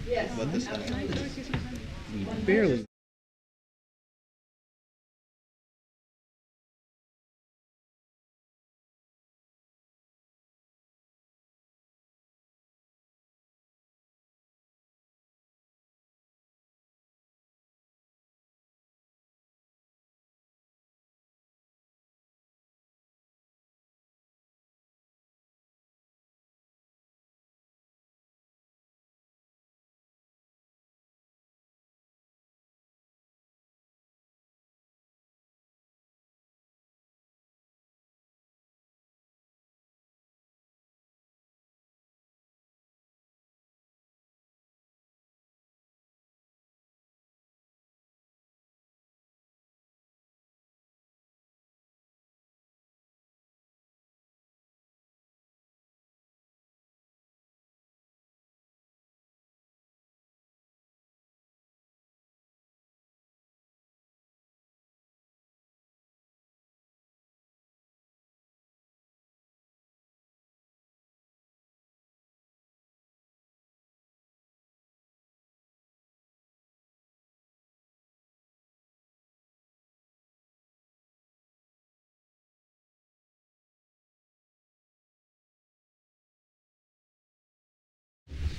Yes. Let this We barely.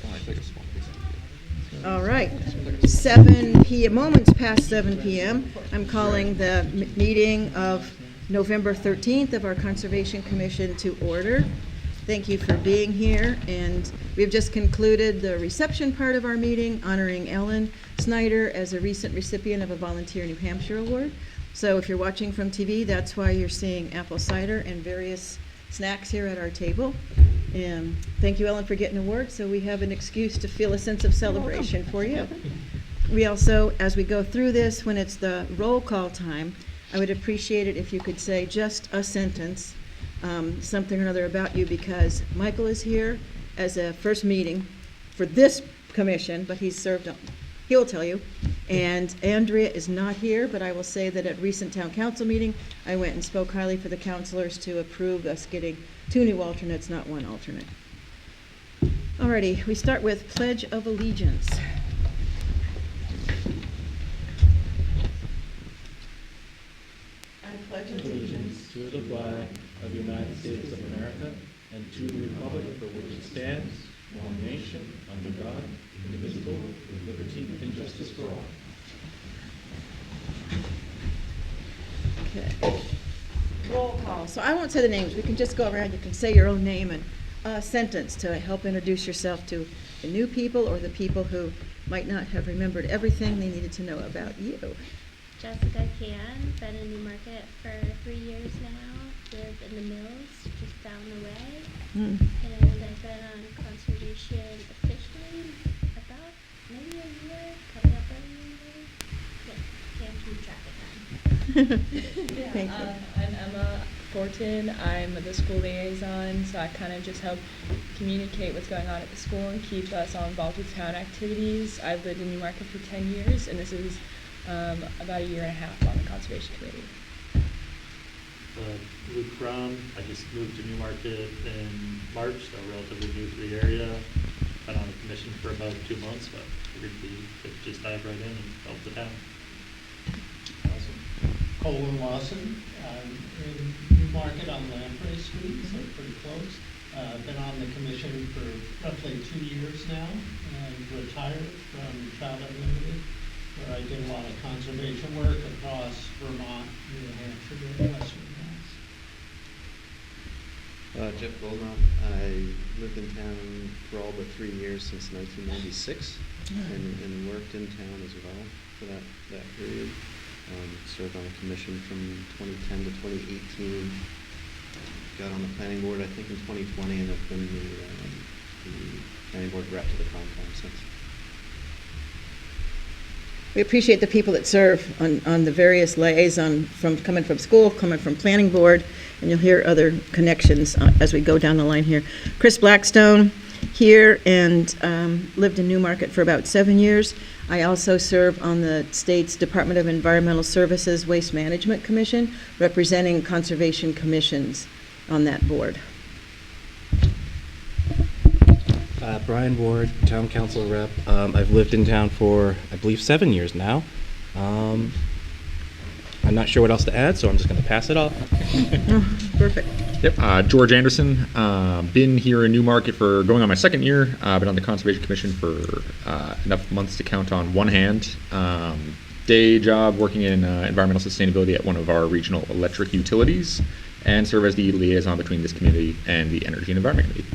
Oh, I take a small piece. All right, 7 p.m., moments past 7 p.m. I'm calling the meeting of November 13th of our Conservation Commission to order. Thank you for being here, and we've just concluded the reception part of our meeting, honoring Ellen Snyder as a recent recipient of a Volunteer New Hampshire Award. So if you're watching from TV, that's why you're seeing apple cider and various snacks here at our table. And thank you, Ellen, for getting an award, so we have an excuse to feel a sense of celebration for you. We also, as we go through this, when it's the roll call time, I would appreciate it if you could say just a sentence, something or another about you, because Michael is here as a first meeting for this commission, but he's served on, he'll tell you. And Andrea is not here, but I will say that at recent town council meeting, I went and spoke highly for the councilors to approve us getting 2 new alternates, not 1 alternate. Alrighty, we start with Pledge of Allegiance. I pledge allegiance to the flag of the United States of America and to the republic for which it stands, one nation, under God, indivisible, with liberty and justice for all. Okay. Roll call. So I won't say the names. We can just go around. You can say your own name and a sentence to help introduce yourself to the new people or the people who might not have remembered everything they needed to know about you. Jessica Can, been in Newmarket for 3 years now, live in the mills just down the way, and I've been on conservation officially about maybe a year, coming up on a year. Yeah, can't keep track of time. Thank you. I'm Emma Fortin. I'm the school liaison, so I kind of just help communicate what's going on at the school and keep us all involved with town activities. I've lived in Newmarket for 10 years, and this is about a year and a half on the Conservation Committee. Luke Brown, I just moved to Newmarket in March, so relatively new to the area. Been on the commission for about 2 months, but figured we could just dive right in and help the town. Awesome. Colin Lawson, in Newmarket on Lamprey Street, so pretty close. Been on the commission for roughly 2 years now, and retired from Trout Unlimited, where I did a lot of conservation work across Vermont, New Hampshire, and Western Mass. Jeff Goldroth. I lived in town for all but 3 years since 1996, and worked in town as well for that period. Served on a commission from 2010 to 2018. Got on the planning board, I think, in 2020, and have been the planning board rep to the Concom since. We appreciate the people that serve on the various liaison, from coming from school, coming from planning board, and you'll hear other connections as we go down the line here. Chris Blackstone here, and lived in Newmarket for about 7 years. I also serve on the state's Department of Environmental Services Waste Management Commission, representing conservation commissions on that board. Brian Ward, Town Council Rep. I've lived in town for, I believe, 7 years now. I'm not sure what else to add, so I'm just going to pass it off. Perfect. Yep, George Anderson. Been here in Newmarket for going on my second year. Been on the Conservation Commission for enough months to count on one hand. Day job working in environmental sustainability at one of our regional electric utilities, and serve as the liaison between this committee and the Energy and Environment Committee.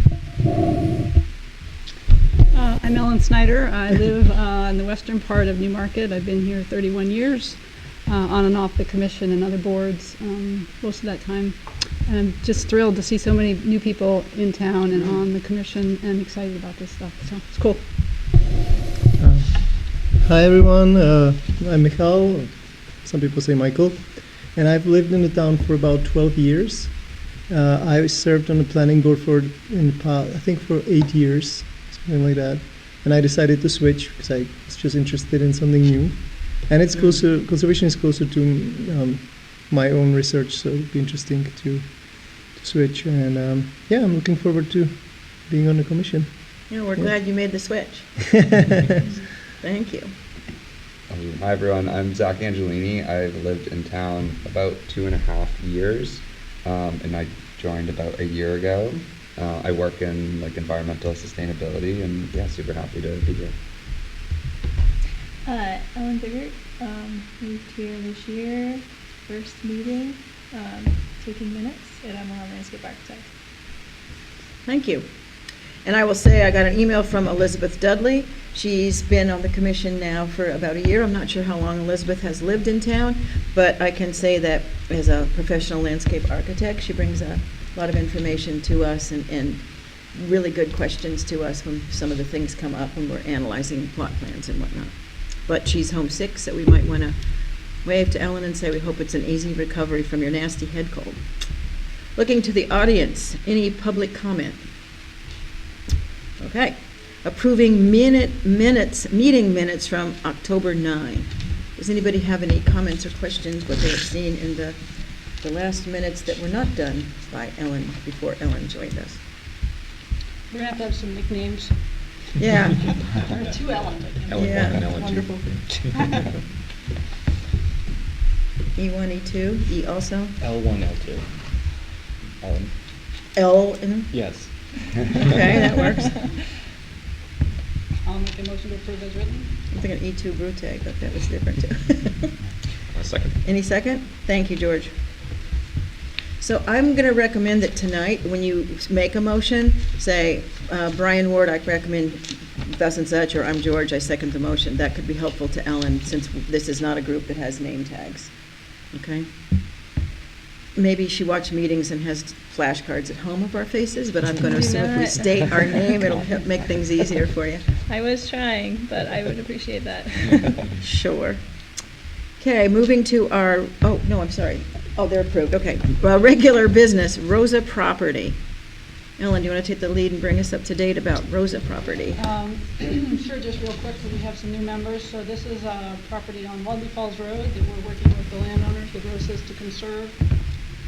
I'm Ellen Snyder. I live in the western part of Newmarket. I've been here 31 years, on and off the commission and other boards most of that time. And I'm just thrilled to see so many new people in town and on the commission, and excited about this stuff. So it's cool. Hi everyone, I'm Michal, some people say Michael, and I've lived in the town for about 12 years. I served on the planning board I think for 8 years, something like that, and I decided to switch because I was just interested in something new. And it's closer, conservation is closer to my own research, so it'd be interesting to switch, and yeah, I'm looking forward to being on the commission. Yeah, we're glad you made the switch. Thank you. Hi everyone, I'm Zach Angelini. I've lived in town about 2.5 years, and I joined about a year ago. I work in environmental sustainability, and yeah, super happy to be here. Ellen Biggert, moved here this year, first meeting, taking minutes, and I'm a landscape architect. Thank you. And I will say I got an email from Elizabeth Dudley. She's been on the commission now for about a year. I'm not sure how long Elizabeth has lived in town, but I can say that as a professional landscape architect, she brings a lot of information to us and really good questions to us when some of the things come up when we're analyzing plot plans and whatnot. But she's homesick, so we might want to wave to Ellen and say we hope it's an easy recovery from your nasty head cold. Looking to the audience, any public comment? Okay. Approving meeting minutes from October 9. Does anybody have any comments or questions what they have seen in the last minutes that were not done by Ellen before Ellen joined us? We're going to have some nicknames. Yeah. There are two Ellen. Ellen Yeah. 1 and Ellen 2. Wonderful. E1, E2, E also? L1, L2. Ellen. L in? Yes. Okay, that works. I'll make a motion to approve as written. I'm thinking E2 Brute, but that was different too. A second. Any second? Thank you, George. So I'm going to recommend that tonight, when you make a motion, say, Brian Ward, I recommend thus and such, or I'm George, I second the motion. That could be helpful to Ellen, since this is not a group that has name tags. Okay? Maybe she watched meetings and has flashcards at home of our faces, but I'm going to assume if we state our name, it'll make things easier for you. I was trying, but I would appreciate that. Sure. Okay, moving to our, oh, no, I'm sorry. Oh, they're approved, okay. Well, regular business, Rosa property. Ellen, do you want to take the lead and bring us up to date about Rosa property? Sure, just real quick, because we have some new members. So this is a property on Wadley Falls Road that we're working with the landowners, with Rosas, to conserve.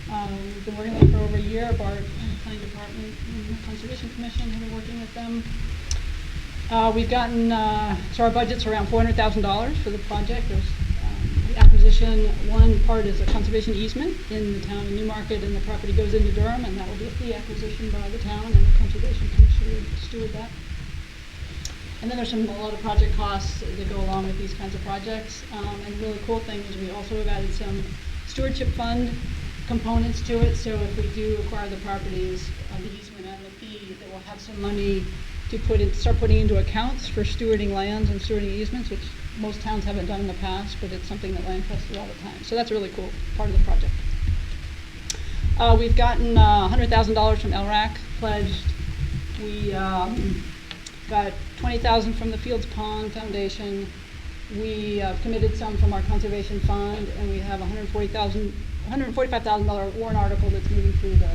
We've been working with them for over a year. Our planning department and the Conservation Commission have been working with them. We've gotten, so our budget's around $400,000 for the project. There's the acquisition, one part is a conservation easement in the town of Newmarket, and the property goes into Durham, and that will be a fee acquisition by the town, and the Conservation Commission would steward that. And then there's a lot of project costs that go along with these kinds of projects. And the really cool thing is we also have added some stewardship fund components to it. So if we do acquire the properties, the easement and the fee, that we'll have some money to start putting into accounts for stewarding lands and stewarding easements, which most towns haven't done in the past, but it's something that land trusts do all the time. So that's a really cool part of the project. We've gotten $100,000 from NHACC pledged. We got $20,000 from the Fields Pond Foundation. We committed some from our conservation fund, and we have $145,000 warrant article that's moving through the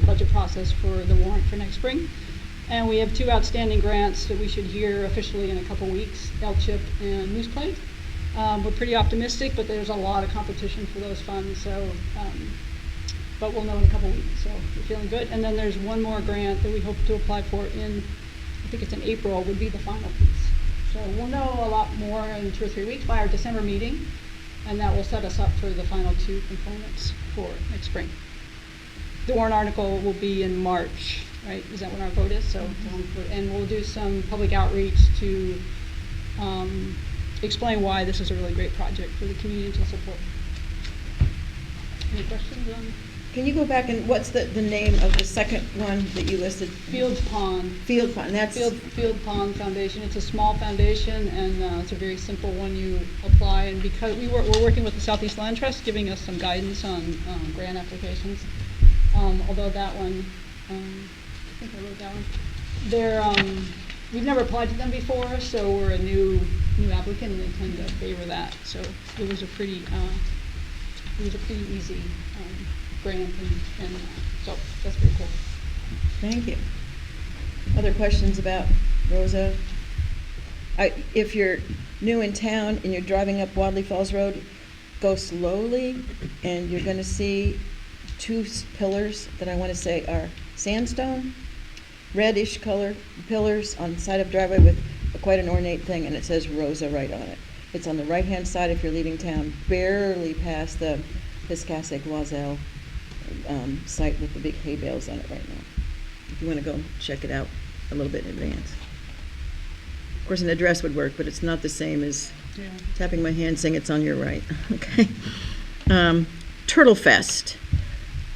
budget process for the warrant for next spring. And we have 2 outstanding grants that we should hear officially in a couple weeks, LCHIP and Moose Plate. We're pretty optimistic, but there's a lot of competition for those funds. So but we'll know in a couple weeks, so we're feeling good. And then there's one more grant that we hope to apply for I think it's in April, would be the final piece. So we'll know a lot more in 2 or 3 weeks by our December meeting, and that will set us up for the final 2 components for next spring. The warrant article will be in March, right? Is that when our vote is? So, and we'll do some public outreach to explain why this is a really great project for the community to support. Any questions on? Can you go back and what's the name of the second one that you listed? Field Pond. Field Pond, that's... Field Pond Foundation. It's a small foundation, and it's a very simple one. You apply, and because we're working with the Southeast Land Trust, giving us some guidance on grant applications. Although that one, I think I wrote that one. We've never applied to them before, so we're a new applicant, and they tend to favor that. So it was a pretty easy grant, and so that's pretty cool. Thank you. Other questions about Rosa? If you're new in town and you're driving up Wadley Falls Road, go slowly, and you're going to see 2 pillars that I want to say are sandstone, reddish color pillars on the side of the driveway with quite an ornate thing, and it says Rosa right on it. It's on the right-hand side if you're leaving town, barely past the Piscasset-Loisel site with the big hay bales on it right now. If you want to go check it out a little bit in advance. Of course, an address would work, but it's not the same as tapping my hand saying it's on your right. Okay. Turtlefest.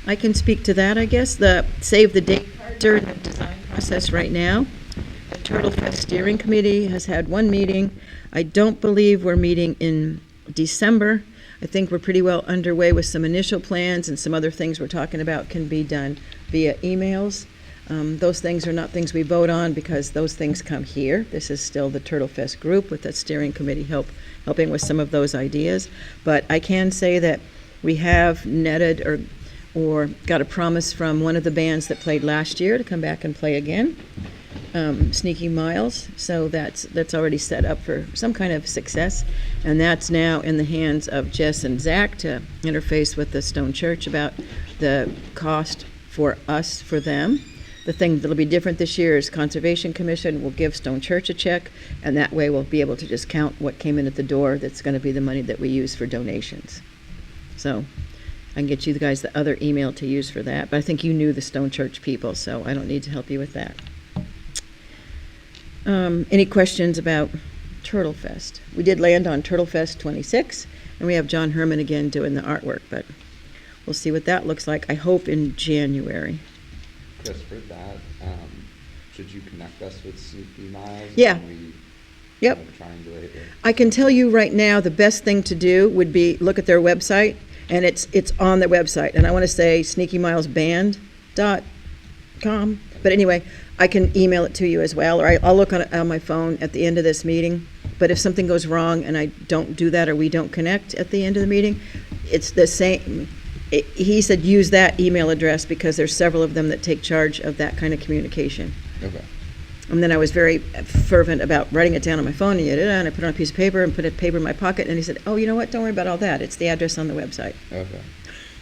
I can speak to that, I guess. The save the date cards are in the design process right now. The Turtlefest Steering Committee has had 1 meeting. I don't believe we're meeting in December. I think we're pretty well underway with some initial plans, and some other things we're talking about can be done via emails. Those things are not things we vote on because those things come here. This is still the Turtlefest group with the steering committee helping with some of those ideas. But I can say that we have netted or got a promise from one of the bands that played last year to come back and play again, Sneaky Miles. So that's already set up for some kind of success, and that's now in the hands of Jess and Zach to interface with the Stone Church about the cost for us, for them. The thing that'll be different this year is Conservation Commission will give Stone Church a check, and that way we'll be able to just count what came in at the door. That's going to be the money that we use for donations. So I can get you guys the other email to use for that, but I think you knew the Stone Church people, so I don't need to help you with that. Any questions about Turtlefest? We did land on Turtlefest 26, and we have John Herman again doing the artwork, but we'll see what that looks like, I hope in January. Chris, for that, should you connect us with Sneaky Miles? Yeah. Yep. Triangulate it? I can tell you right now the best thing to do would be look at their website, and it's on their website, and I want to say sneakymilesband.com, but anyway, I can email it to you as well, or I'll look on my phone at the end of this meeting. But if something goes wrong and I don't do that or we don't connect at the end of the meeting, it's the same. He said use that email address because there's several of them that take charge of that kind of communication. Okay. And then I was very fervent about writing it down on my phone, and I put it on a piece of paper and put a paper in my pocket, and he said, oh, you know what, don't worry about all that. It's the address on the website.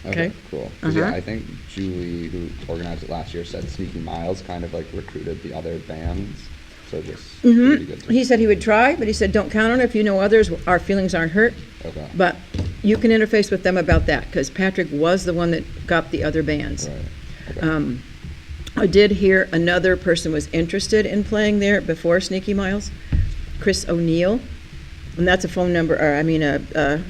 Okay, cool. 'Cause, Uh-huh. yeah, I think Julie, who organized it last year, said Sneaky Miles kind of like recruited the other bands. So just really good. He said he would try, but he said don't count on it. If you know others, our feelings aren't hurt. Okay. But you can interface with them about that, because Patrick was the one that got the other bands. Right. Okay. I did hear another person was interested in playing there before Sneaky Miles, Chris O'Neill, and that's a phone number, or a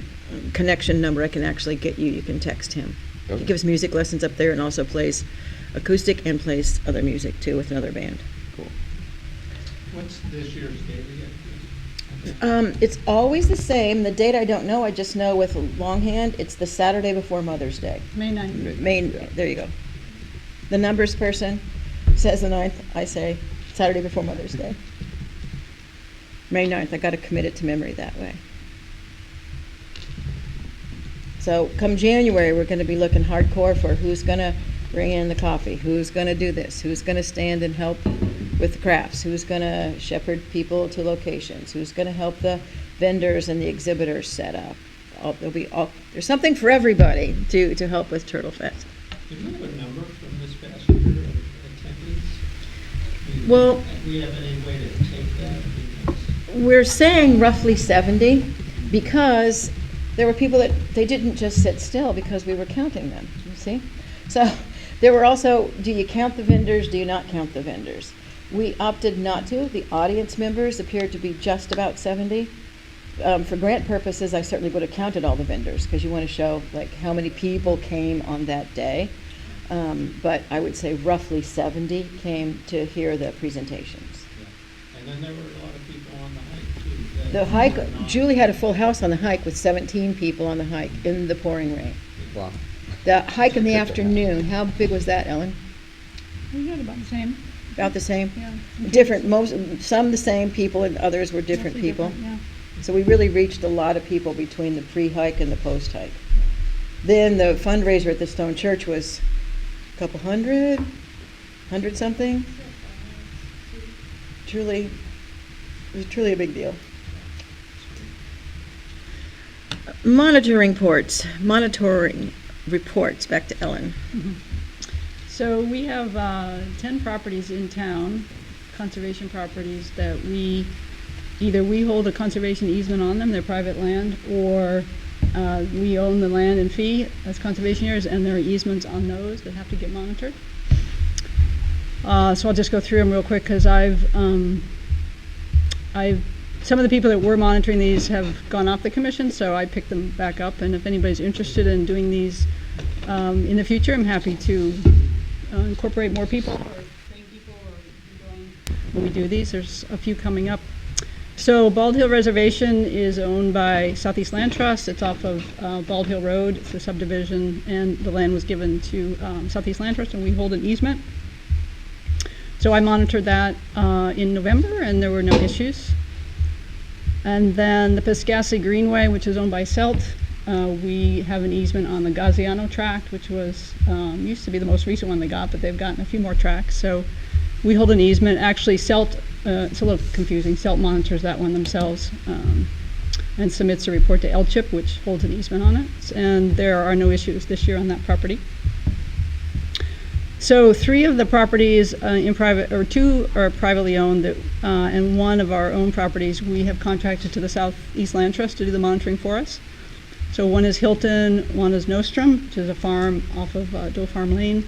connection number I can actually get you. You can text him. Okay. He gives music lessons up there and also plays acoustic and plays other music too with another band. Cool. What's this year's date again? It's always the same. The date I don't know. I just know with longhand, it's the Saturday before Mother's Day. May 9th. Yeah. There you go. The numbers person says the 9th. I say Saturday before Mother's Day. May 9th. I got to commit it to memory that way. So come January, we're going to be looking hardcore for who's going to bring in the coffee, who's going to do this, who's going to stand and help with the crafts, who's going to shepherd people to locations, who's going to help the vendors and the exhibitors set up. There's something for everybody to help with Turtlefest. Well- Do we have any way to take that? Because We're saying roughly 70 because there were people that, they didn't just sit still because we were counting them, you see? So there were also, do you count the vendors, do you not count the vendors? We opted not to. The audience members appeared to be just about 70. For grant purposes, I certainly would have counted all the vendors because you want to show like how many people came on that day. But I would say roughly 70 came to hear the presentations. And then there were a lot of people on the hike too. The hike, Julie had a full house on the hike with 17 people on the hike in the pouring rain. Wow. The hike in the afternoon, how big was that, Ellen? We got about the same. About the same? Yeah. Different, some the same people and others were different Mostly people. Yeah. So we really reached a lot of people between the pre-hike and the post-hike. Then the fundraiser at the Stone Church was a couple hundred, 100-something. Truly, it was truly a big deal. Monitoring reports, back to Ellen. So we have 10 properties in town, conservation properties, that either we hold a conservation easement on them, they're private land, or we own the land and fee as conservation areas, and there are easements on those that have to get monitored. So I'll just go through them real quick because some of the people that were monitoring these have gone off the commission, so I picked them back up. And if anybody's interested in doing these in the future, I'm happy to incorporate more people or train people when we do these. There's a few coming up. So Bald Hill Reservation is owned by Southeast Land Trust. It's off of Bald Hill Road. It's a subdivision, and the land was given to Southeast Land Trust, and we hold an easement. So I monitored that in November, and there were no issues. And then the Piscassi Greenway, which is owned by CELT, we have an easement on the Gaziano tract, which was used to be the most recent one they got, but they've gotten a few more tracts. So we hold an easement. Actually, CELT, it's a little confusing. CELT monitors that one themselves and submits a report to LCHIP, which holds an easement on it. And there are no issues this year on that property. So 3 of the properties in private, or 2 are privately owned, and 1 of our own properties we have contracted to the Southeast Land Trust to do the monitoring for us. So 1 is Hilton, 1 is Nostrum, which is a farm off of Doe Farm Lane,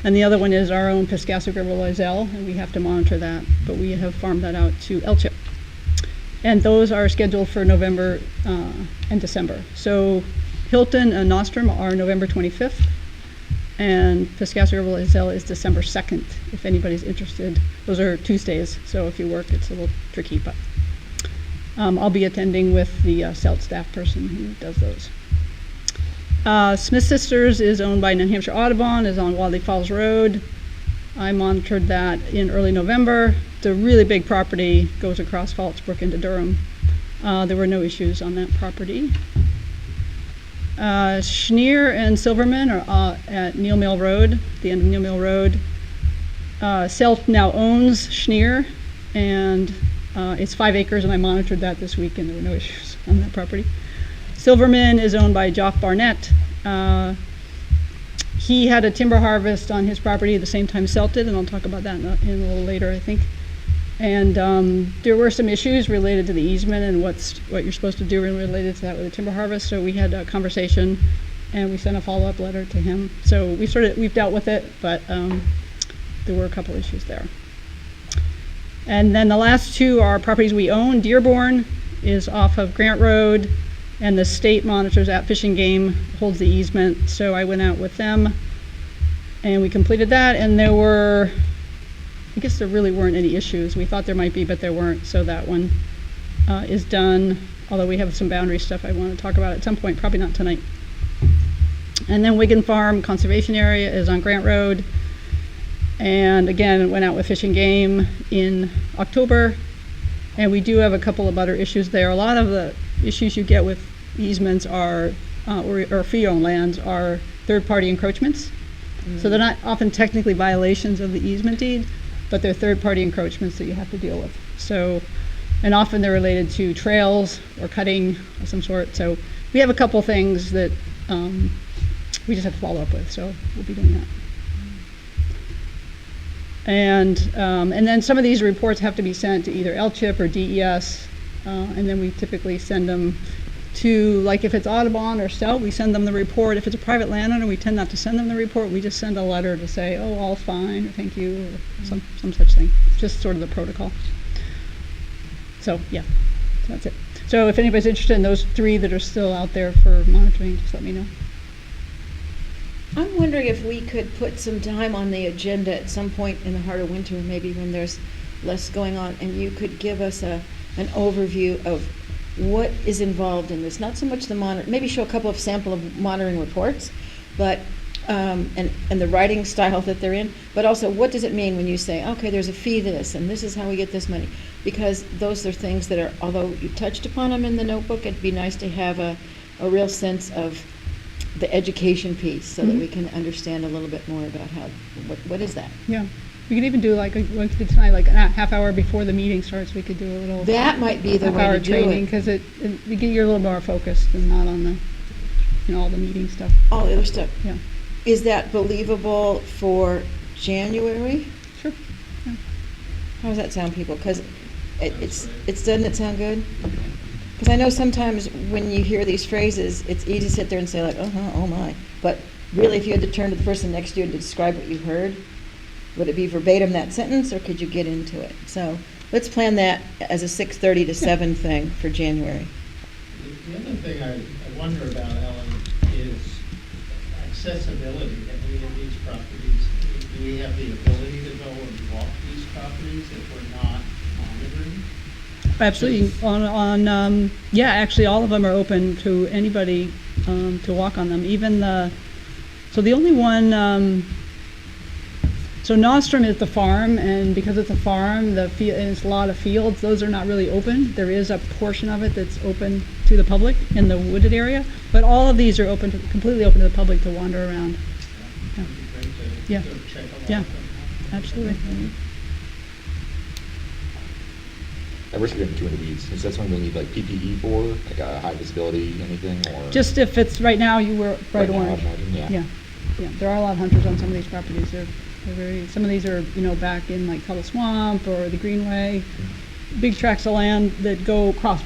and the other one is our own Piscassi River Loisel, and we have to monitor that, but we have farmed that out to LCHIP. And those are scheduled for November and December. So Hilton and Nostrum are November 25th. And Piscassi River Loisel is December 2nd, if anybody's interested. Those are Tuesdays, so if you work, it's a little tricky, but I'll be attending with the CELT staff person who does those. Smith Sisters is owned by New Hampshire Audubon, is on Wadley Falls Road. I monitored that in early November. It's a really big property, goes across Falsbrook into Durham. There were no issues on that property. Schneer and Silverman are at Neal Mill Road, the end of Neal Mill Road. CELT now owns Schneer, and it's 5 acres, and I monitored that this week, and there were no issues on that property. Silverman is owned by Joff Barnett. He had a timber harvest on his property at the same time CELT did, and I'll talk about that in a little later, I think. And there were some issues related to the easement and what you're supposed to do related to that with the timber harvest. So we had a conversation, and we sent a follow-up letter to him. So we've dealt with it, but there were a couple issues there. And then the last 2 are properties we own. Dearborn is off of Grant Road, and the state monitors at Fish and Game holds the easement. So I went out with them, and we completed that. And I guess there really weren't any issues. We thought there might be, but there weren't. So that one is done, although we have some boundary stuff I want to talk about at some point, probably not tonight. And then Wigan Farm Conservation Area is on Grant Road. And again, went out with Fish and Game in October. And we do have a couple of other issues there. A lot of the issues you get with easements or fee-owned lands are third-party encroachments. So they're not often technically violations of the easement deed, but they're third-party encroachments that you have to deal with. So, and often they're related to trails or cutting of some sort. So we have a couple things that we just have to follow up with. So we'll be doing that. And then some of these reports have to be sent to either LCHIP or DES, and then we typically send them to, like if it's Audubon or Stout, we send them the report. If it's a private landowner, we tend not to send them the report. We just send a letter to say, oh, all fine, or thank you, or some such thing. Just sort of the protocol. So, yeah, so that's it. So if anybody's interested in those 3 that are still out there for monitoring, just let me know. I'm wondering if we could put some time on the agenda at some point in the heart of winter, maybe when there's less going on, and you could give us an overview of what is involved in this. Not so much the maybe show a couple of sample of monitoring reports, but and the writing style that they're in, but also what does it mean when you say, okay, there's a fee this, and this is how we get this money? Because those are things that are, although you touched upon them in the notebook, it'd be nice to have a real sense of the education piece so that we can understand a little bit more about what is that? Yeah. We could even do like we did tonight, like a half hour before the meeting starts. We could do a little. That might be the way half-hour to do training it. because you're a little more focused and not on the, all the meeting stuff. All the other stuff. Yeah. Is that believable for January? Sure. Yeah. How does that sound, people? Because doesn't it sound good? Because I know sometimes when you hear these phrases, it's easy to sit there and say like, oh my. But really, if you had to turn to the person next to you and describe what you heard, would it be verbatim that sentence, or could you get into it? So let's plan that as a 6:30 to 7 thing for January. The other thing I wonder about, Ellen, is accessibility at any of these properties. Do we have the ability to go and walk these properties if we're not monitoring? Absolutely. Yeah, actually, all of them are open to anybody to walk on them. Even so the only one. So Nostrum is the farm, and because it's a farm, and it's a lot of fields, those are not really open. There is a portion of it that's open to the public in the wooded area, but all of these are completely open to the public to wander around. Yeah. Yeah. Absolutely. At risk of getting too into weeds, is that something we need like PPE for, like a high visibility, anything, or? Just if it's right now, you were bright Right now, orange. I'd imagine, Yeah. There are a lot of hunters on some of these properties. They're very. Some of these are back in like Tuttle Swamp or the Greenway, big tracts of land that go cross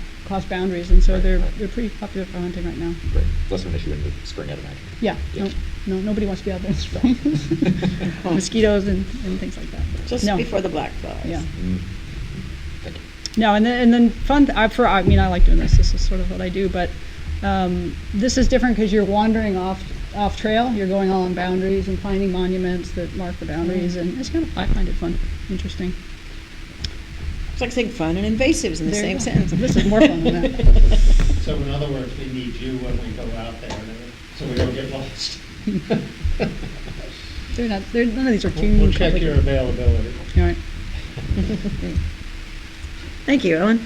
boundaries, and so they're pretty popular for hunting right now. Right. Less of an issue in the spring, I'd imagine. Yeah. No, nobody wants to be out there in the spring. Mosquitoes and things like that. Just before the black flies. Yeah. Thank you. No, and then fun. I like doing this. This is sort of what I do, but this is different because you're wandering off trail. You're going along boundaries and finding monuments that mark the boundaries, and it's I find it fun, interesting. It's like saying fun and invasives in the same sentence. This is more fun than that. So in other words, we need you when we go out there, so we don't get lost. None of these are too. We'll check your availability. All right. Thank you, Ellen.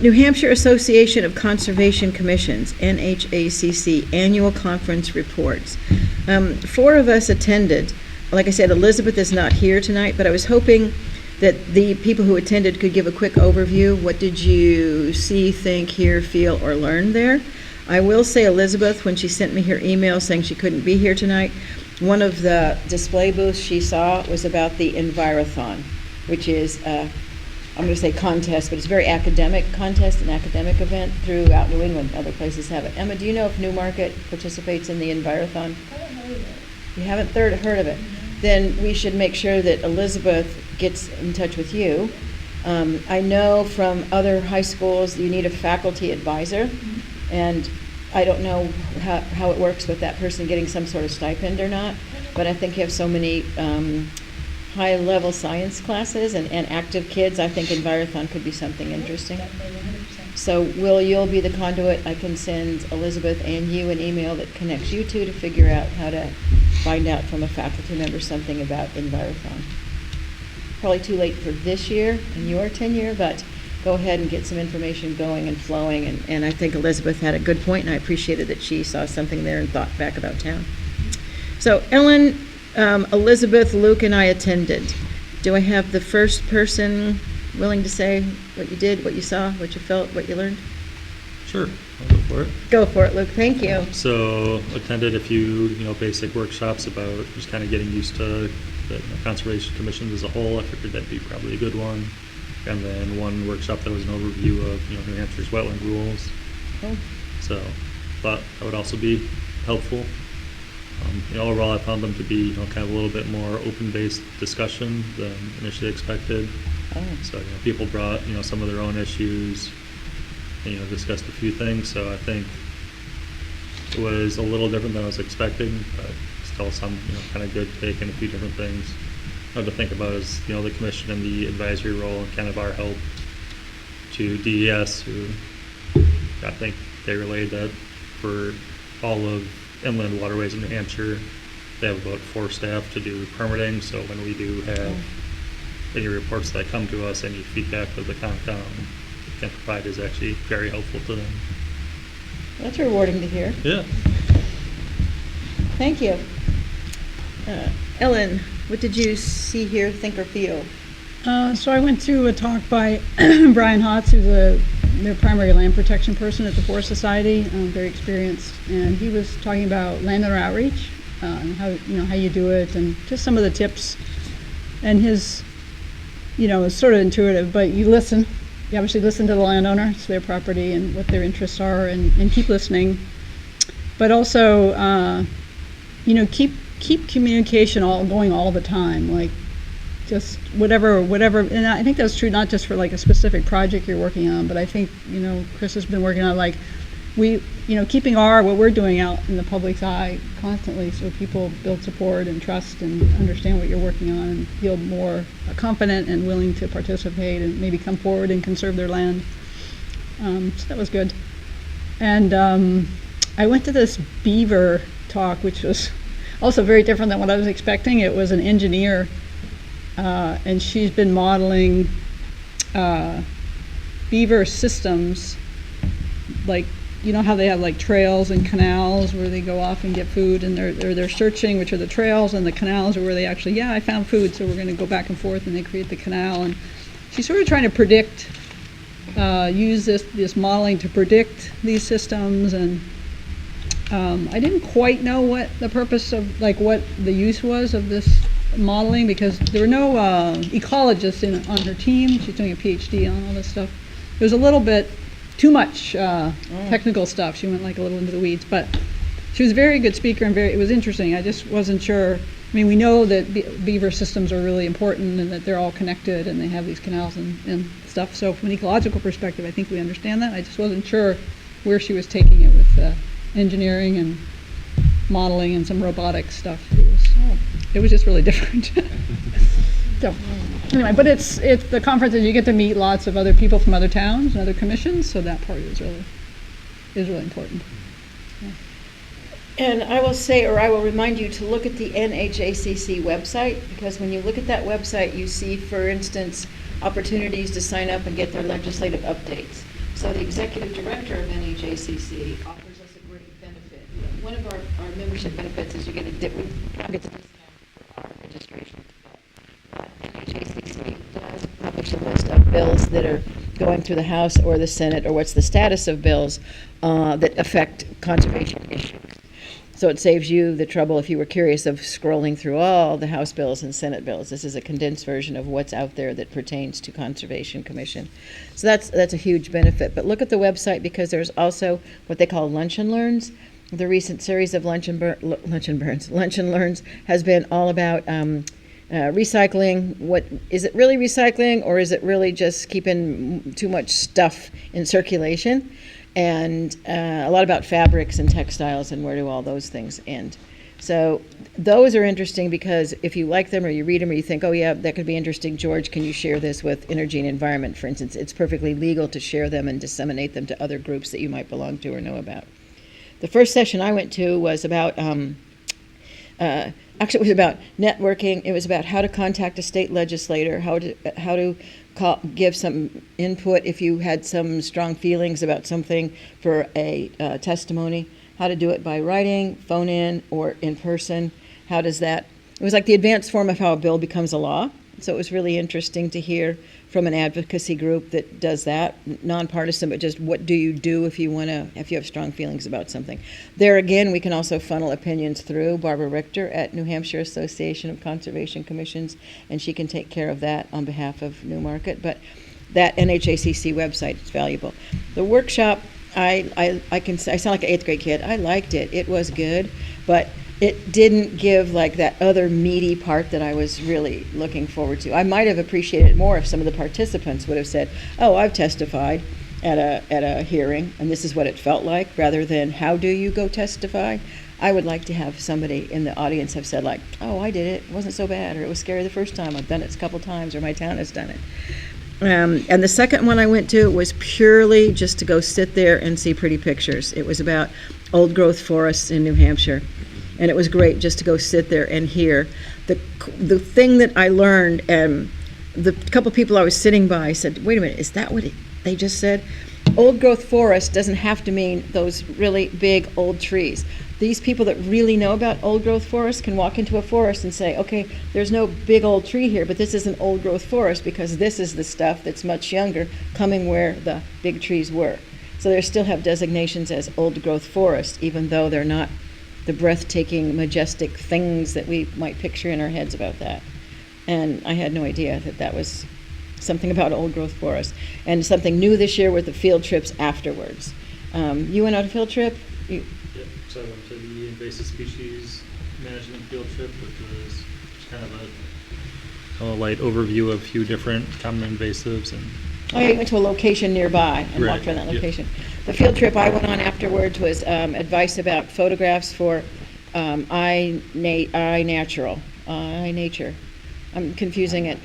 New Hampshire Association of Conservation Commissions, NHACC, Annual Conference Reports. 4 of us attended. Like I said, Elizabeth is not here tonight, but I was hoping that the people who attended could give a quick overview. What did you see, think, hear, feel, or learn there? I will say Elizabeth, when she sent me her email saying she couldn't be here tonight, one of the display booths she saw was about the Envirothon, which is I'm going to say contest, but it's a very academic contest, an academic event throughout New England. Other places have it. Emma, do you know if Newmarket participates in the Envirothon? I haven't heard of it. You haven't heard of it? Then we should make sure that Elizabeth gets in touch with you. I know from other high schools you need a faculty advisor, and I don't know how it works with that person getting some sort of stipend or not, but I think you have so many high-level science classes and active kids. I think Envirothon could be something interesting. Definitely, 100%. So you'll be the conduit. I can send Elizabeth and you an email that connects you two to figure out how to find out from a faculty member something about Envirothon. Probably too late for this year in your tenure, but go ahead and get some information going and flowing. And I think Elizabeth had a good point, and I appreciated that she saw something there and thought back about town. So Ellen, Elizabeth, Luke, and I attended. Do I have the first person willing to say what you did, what you saw, what you felt, what you learned? Sure, I'll go for it. Go for it, Luke. Thank you. So attended a few, basic workshops about just kind of getting used to the conservation commissions as a whole. I figured that'd be probably a good one. And then one workshop that was an overview of New Hampshire's wetland rules. Oh. So thought that would also be helpful. Overall, I found them to be kind of a little bit more open-based discussion than initially expected. Oh. So people brought some of their own issues, and, discussed a few things. So I think it was a little different than I was expecting, but still some kind of good take in a few different things. To think about is the commission and the advisory role and kind of our help to DES, who I think they relayed that for all of inland waterways in New Hampshire, they have about 4 staff to do permitting. So when we do have any reports that come to us, any feedback that the Concom can provide is actually very helpful to them. That's rewarding to hear. Yeah. Thank you. Ellen, what did you see, hear, think, or feel? So I went to a talk by Brian Hotz, who's their primary land protection person at the Forest Society, very experienced, and he was talking about landowner outreach, and how you do it, and just some of the tips. And his, it's sort of intuitive, but you listen. You obviously listen to the landowner, it's their property, and what their interests are, and keep listening. But also, keep communication going all the time, like just whatever, and I think that's true not just for like a specific project you're working on, but I think, Chris has been working on like keeping what we're doing out in the public's eye constantly, so people build support and trust and understand what you're working on and feel more confident and willing to participate and maybe come forward and conserve their land. So that was good. And I went to this beaver talk, which was also very different than what I was expecting. It was an engineer, and she's been modeling beaver systems, like, how they have like trails and canals where they go off and get food, and they're searching which are the trails, and the canals are where they actually, I found food, so we're going to go back and forth, and they create the canal. And she's sort of trying to predict, use this modeling to predict these systems. And I didn't quite know what the purpose of, like, what the use was of this modeling, because there were no ecologists on her team. She's doing a PhD on all this stuff. It was a little bit too much technical stuff. She went like a little into the weeds, but she was a very good speaker, and it was interesting. I just wasn't sure. I mean, we know that beaver systems are really important and that they're all connected and they have these canals and stuff. So from an ecological perspective, I think we understand that. I just wasn't sure where she was taking it with engineering and modeling and some robotic stuff. It was just really different. So anyway, but it's the conference is you get to meet lots of other people from other towns and other commissions, so that part is really important. Yeah. And I will say, or I will remind you to look at the NHACC website, because when you look at that website, you see, for instance, opportunities to sign up and get their legislative updates. So the executive director of NHACC offers us a great benefit. One of our membership benefits is you get a discount for our registration. NHACC does publish a list of bills that are going through the House or the Senate, or what's the status of bills that affect conservation issues. So it saves you the trouble, if you were curious, of scrolling through all the House bills and Senate bills. This is a condensed version of what's out there that pertains to Conservation Commission. So that's a huge benefit. But look at the website, because there's also what they call Lunch and Learns. The recent series of Lunch and Learns has been all about recycling. What is it really recycling, or is it really just keeping too much stuff in circulation? And a lot about fabrics and textiles and where do all those things end. So those are interesting, because if you like them or you read them or you think, oh yeah, that could be interesting, George, can you share this with Energy and Environment, for instance? It's perfectly legal to share them and disseminate them to other groups that you might belong to or know about. The first session I went to was about actually, it was about networking. It was about how to contact a state legislator, how to give some input if you had some strong feelings about something for a testimony, how to do it by writing, phone in, or in person. How does that? It was like the advanced form of how a bill becomes a law, So it was really interesting to hear from an advocacy group that does that, nonpartisan, but just what do you do if you have strong feelings about something. There again, we can also funnel opinions through Barbara Richter at New Hampshire Association of Conservation Commissions, and she can take care of that on behalf of Newmarket. But that NHACC website is valuable. The workshop, I sound like an 8th grade kid. I liked it. It was good, but it didn't give like that other meaty part that I was really looking forward to. I might have appreciated it more if some of the participants would have said, "Oh, I've testified at a hearing, and this is what it felt like," rather than "How do you go testify?" I would like to have somebody in the audience have said like, "Oh, I did it. It wasn't so bad," or "It was scary the first time. I've done it a couple times," or "My town has done it." And the second one I went to was purely just to go sit there and see pretty pictures. It was about old growth forests in New Hampshire. And it was great just to go sit there and hear. The thing that I learned, the couple people I was sitting by said, "Wait a minute, is that what they just said?" Old growth forest doesn't have to mean those really big old trees. These people that really know about old growth forests can walk into a forest and say, "Okay, there's no big old tree here, but this is an old growth forest because this is the stuff that's much younger coming where the big trees were." So they still have designations as old growth forest, even though they're not the breathtaking, majestic things that we might picture in our heads about that. And I had no idea that that was something about old growth forests. And something new this year with the field trips afterwards. You went on a field trip? Yep, so I went to the invasive species management field trip, which was just kind of a light overview of a few different common invasives. And Oh, yeah, you went to a location nearby and Right, walked around that yep. location. The field trip I went on afterwards was advice about photographs for iNature. I'm confusing it.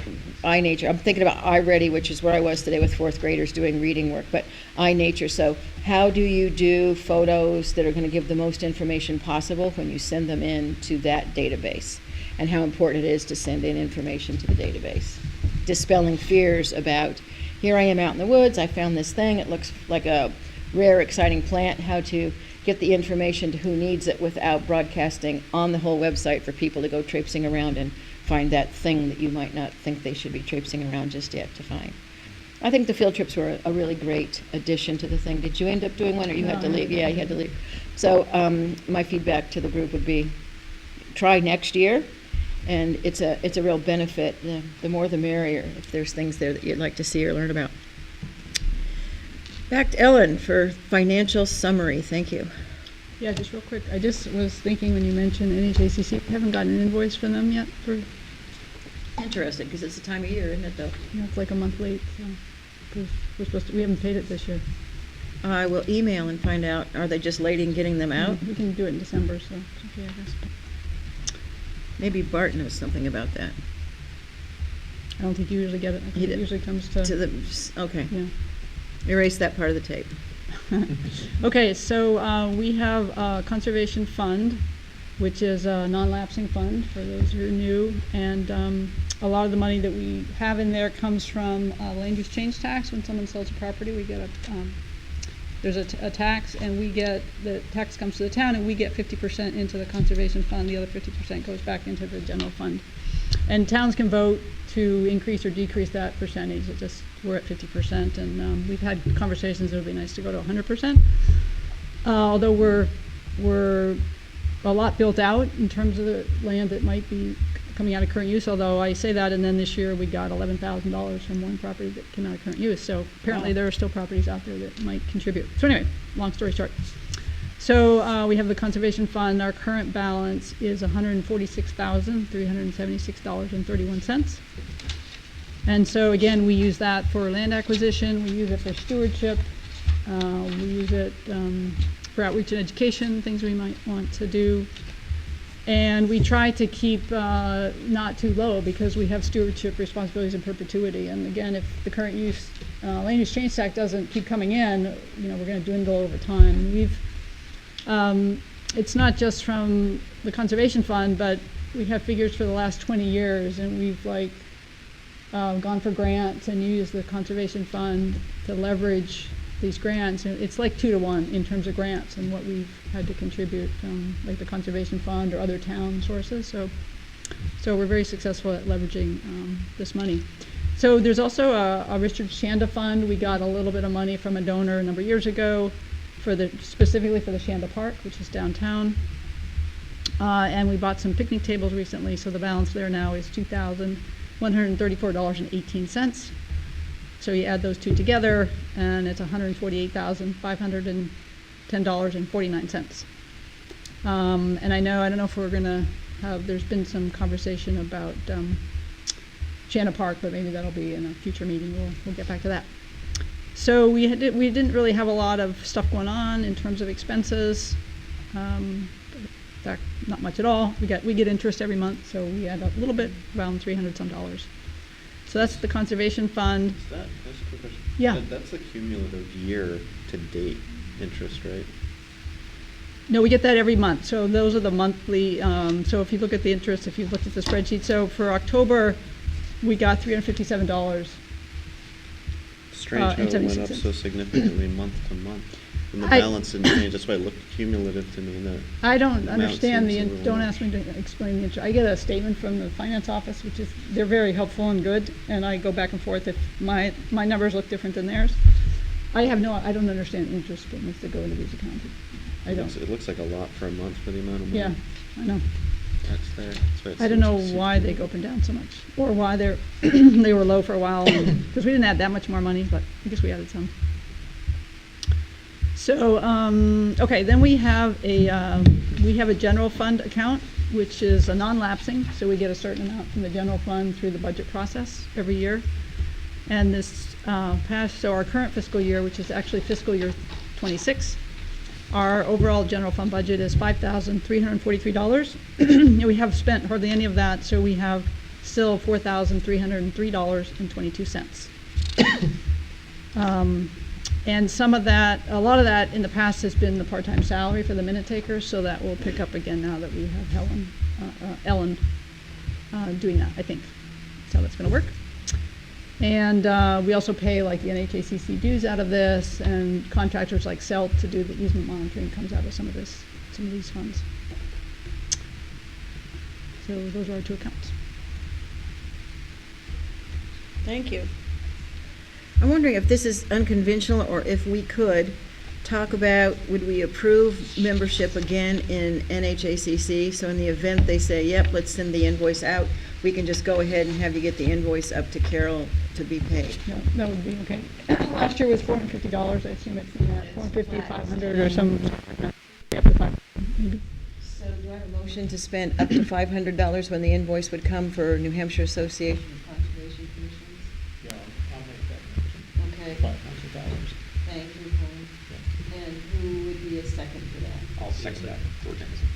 iNature. I'm thinking about iReady, which is where I was today with 4th graders doing reading work, but iNature. So how do you do photos that are going to give the most information possible when you send them in to that database? And how important it is to send in information to the database. Dispelling fears about, here I am out in the woods, I found this thing, it looks like a rare, exciting plant, how to get the information to who needs it without broadcasting on the whole website for people to go traipsing around and find that thing that you might not think they should be traipsing around just yet to find. I think the field trips were a really great addition to the thing. Did you end up doing one or you had to leave? Yeah, you had to leave. So my feedback to the group would be try next year. And it's a real benefit. The more the merrier if there's things there that you'd like to see or learn about. Back to Ellen for financial summary. Thank you. Yeah, just real quick. I just was thinking when you mentioned NHACC, we haven't gotten an invoice from them yet for, Interesting, because it's the time of year, isn't it, though? it's like a month late, so, because we haven't paid it this year. I will email and find out. Are they just late in getting them out? We can do it in December, so it's okay, I guess. Maybe Bart knows something about that. I don't think you usually get it. I think it usually comes Okay. Yeah. Erase that part of the tape. Okay, so we have a conservation fund, which is a non-lapsing fund for those who are new, and a lot of the money that we have in there comes from land use change tax. When someone sells a property, we get there's a tax, and the tax comes to the town, and we get 50% into the conservation fund. The other 50% goes back into the general fund. And towns can vote to increase or decrease that percentage. We're at 50%, and we've had conversations. It would be nice to go to 100%. Although we're a lot built out in terms of the land that might be coming out of current use. Although I say that, and then this year we got $11,000 from one property that came out of current use. So apparently there are still properties out there that might contribute. So anyway, long story short. So we have the conservation fund. Our current balance is $146,376.31. And so again, we use that for land acquisition. We use it for stewardship. We use it for outreach and education, things we might want to do. And we try to keep not too low because we have stewardship responsibilities in perpetuity. And again, if the current use land use change tax doesn't keep coming in, we're going to dwindle over time. And it's not just from the conservation fund, but we have figures for the last 20 years, and we've gone for grants and used the conservation fund to leverage these grants. And it's like 2 to 1 in terms of grants and what we've had to contribute, like the conservation fund or other town sources. So So we're very successful at leveraging this money. So there's also a Richard Shanda Fund. We got a little bit of money from a donor a number of years ago specifically for the Shanda Park, which is downtown. And we bought some picnic tables recently, so the balance there now is $2,134.18. So you add those two together, and it's $148,510.49. And I don't know if we're going to have, there's been some conversation about Shanda Park, but maybe that'll be in a future meeting. We'll get back to that. So we didn't really have a lot of stuff going on in terms of expenses. In fact, not much at all. We get interest every month, so we add a little bit, around $300 some. So that's the conservation fund. That's a quick question. Yeah. That's the cumulative year-to-date interest, right? No, we get that every month. So those are the monthly. So if you look at the interest, if you've looked at the spreadsheet, so for October, we got $357. Strange how it went up so significantly month to month. And the balance didn't change. That's why it looked cumulative to me. I don't understand don't much. ask me to explain the interest. I get a statement from the finance office, which is, they're very helpful and good, and I go back and forth if my numbers look different than theirs. I don't understand interest statements that go into these accounts. I don't. It looks like a lot for a month for the amount of money. Yeah, I know. That's there. I don't know why they go up and down so much, or why they were low for a while, because we didn't add that much more money, but I guess we added some. So, okay, then we have a general fund account, which is a non-lapsing, so we get a certain amount from the general fund through the budget process every year. And this so our current fiscal year, which is actually fiscal year 26, our overall general fund budget is $5,343. And we have spent hardly any of that, so we have still $4,303.22. And some of that, a lot of that in the past has been the part-time salary for the minute takers, so that will pick up again now that we have Ellen doing that, I think. That's how that's going to work. And we also pay like the NHACC dues out of this, and contractors like CELT to do the easement monitoring comes out of some of these funds. So those are our two accounts. Thank you. I'm wondering if this is unconventional, or if we could talk about, would we approve membership again in NHACC? So in the event they say, yep, let's send the invoice out, we can just go ahead and have you get the invoice up to Carol to be paid. No, that would be okay. Last year was $450. I assume it's $450, $500, or some up to $500 maybe. So do I have a motion to spend up to $500 when the invoice would come for New Hampshire Association of Conservation Commissions? Yeah, I'll make that motion. Okay. $500. Thank you, Helen. And who would be a second for that? I'll second that. George Anderson.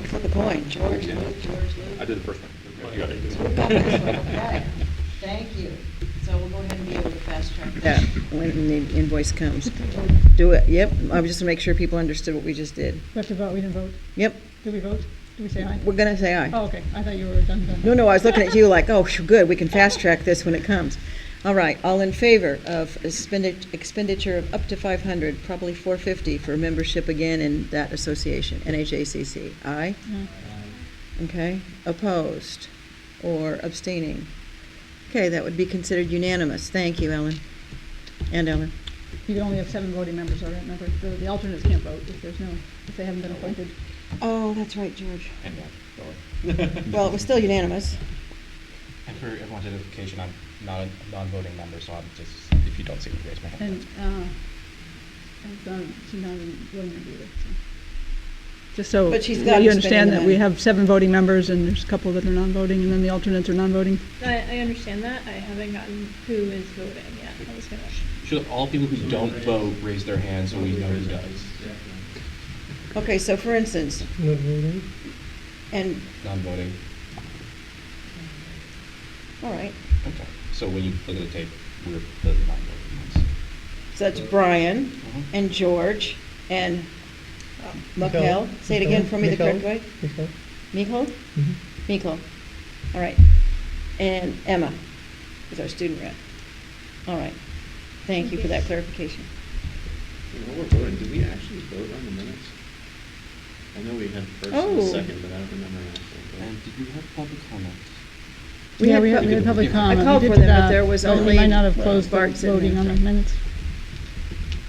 Flip a coin. George, Luke, George, Luke. I did the first one. You got it. Okay. Thank you. So we'll go ahead and be able to fast track that when the invoice comes. Do it. Yep. I was just to make sure people understood what we just did. We have to vote. We didn't vote. Yep. Did we vote? Did we say aye? We're going to say aye. Oh, okay. I thought you were done. No, I was looking at you like, oh, good, we can fast track this when it comes. All right, all in favor of expenditure of up to $500, probably $450 for membership again in that association, NHACC. Aye? Yeah. Okay. Opposed or abstaining? Okay, that would be considered unanimous. Thank you, Ellen. And Ellen. You can only have 7 voting members, all right? Remember, the alternates can't vote if they haven't been appointed. Oh, that's right, George. Well, it was still unanimous. And for everyone's edification, I'm not a non-voting member, so I'm just, if you don't see me, raise my hand. And she's not a voting member either. So. Just so But she's got you to understand spend the that we money. have 7 voting members, and there's a couple that are non-voting, and then the alternates are non-voting. I understand that. I haven't gotten who is voting yet. I was gonna. Should all people who don't vote raise their hand so we know who does? Okay, so for instance, Not voting. and, Non-voting. all right, Okay. So when you look at the tape, we're the non-voting ones. so that's Brian Mhm. and George and Michael. Michael. Say it again for me the correct way. Michael. Michael? Mhm. Michael. All right. And Emma is our student rep. All right. Thank you for that clarification. While we're voting, did we actually vote on the minutes? I know we had first and Oh. second, but I don't remember after. And did we have public comment? We Yeah, had we pub- had public comment. I called We for did, them, but there was but only we might not have closed the Bart sitting voting there. on the minutes.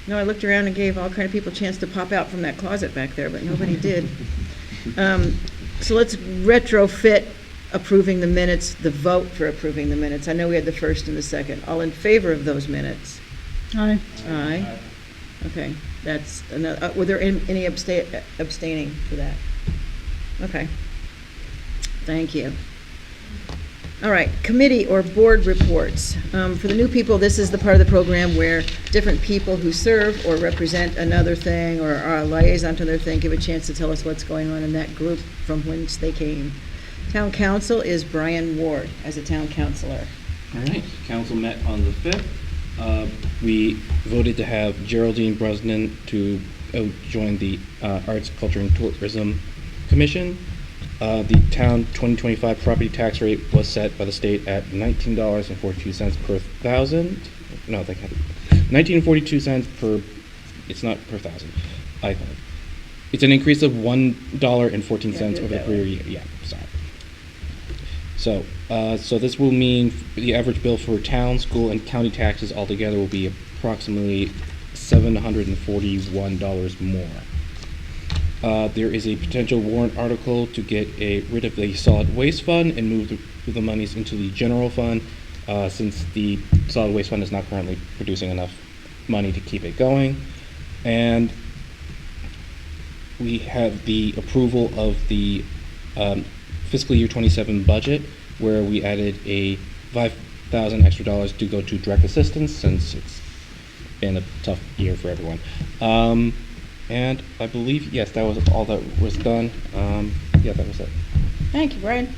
No, I looked around and gave all kind of people a chance to pop out from that closet back there, but nobody did. So let's retrofit approving the minutes, the vote for approving the minutes. I know we had the first and the second. All in favor of those minutes? Aye. Aye. Okay, that's, were there any abstaining for that? Okay. Thank you. All right, committee or board reports. For the new people, this is the part of the program where different people who serve or represent another thing or are a liaison to their thing give a chance to tell us what's going on in that group from whence they came. Town council is Brian Ward as a town councilor. All right, council met on the 5th. We voted to have Geraldine Brosnan to join the Arts, Culture, and Tourism Commission. The town 2025 property tax rate was set by the state at $19.42 per thousand. No, they had 19.42 cents per. It's not per thousand. It's an increase of $1.14 over the prior year. Yeah, sorry. So this will mean the average bill for town, school, and county taxes altogether will be approximately $741 more. There is a potential warrant article to get rid of the solid waste fund and move the monies into the general fund, since the solid waste fund is not currently producing enough money to keep it going. And we have the approval of the fiscal year 27 budget, where we added a $5,000 extra to go to direct assistance, since it's been a tough year for everyone. And I believe, yes, that was all that was done. Yeah, that was it. Thank you, Brian.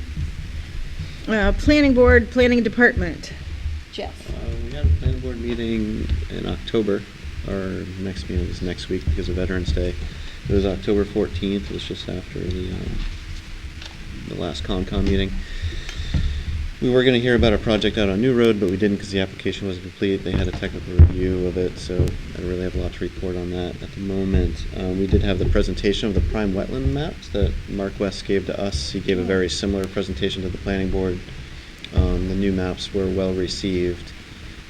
Planning board, planning department. Jeff. We had a planning board meeting in October. Our next meeting is next week because of Veterans Day. It was October 14th. It was just after the last CONCOM meeting. We were going to hear about a project out on New Road, but we didn't because the application wasn't complete. They had a technical review of it, so I don't really have a lot to report on that at the moment. We did have the presentation of the prime wetland maps that Mark West gave to us. He gave a very similar presentation to the planning board. The new maps were well received,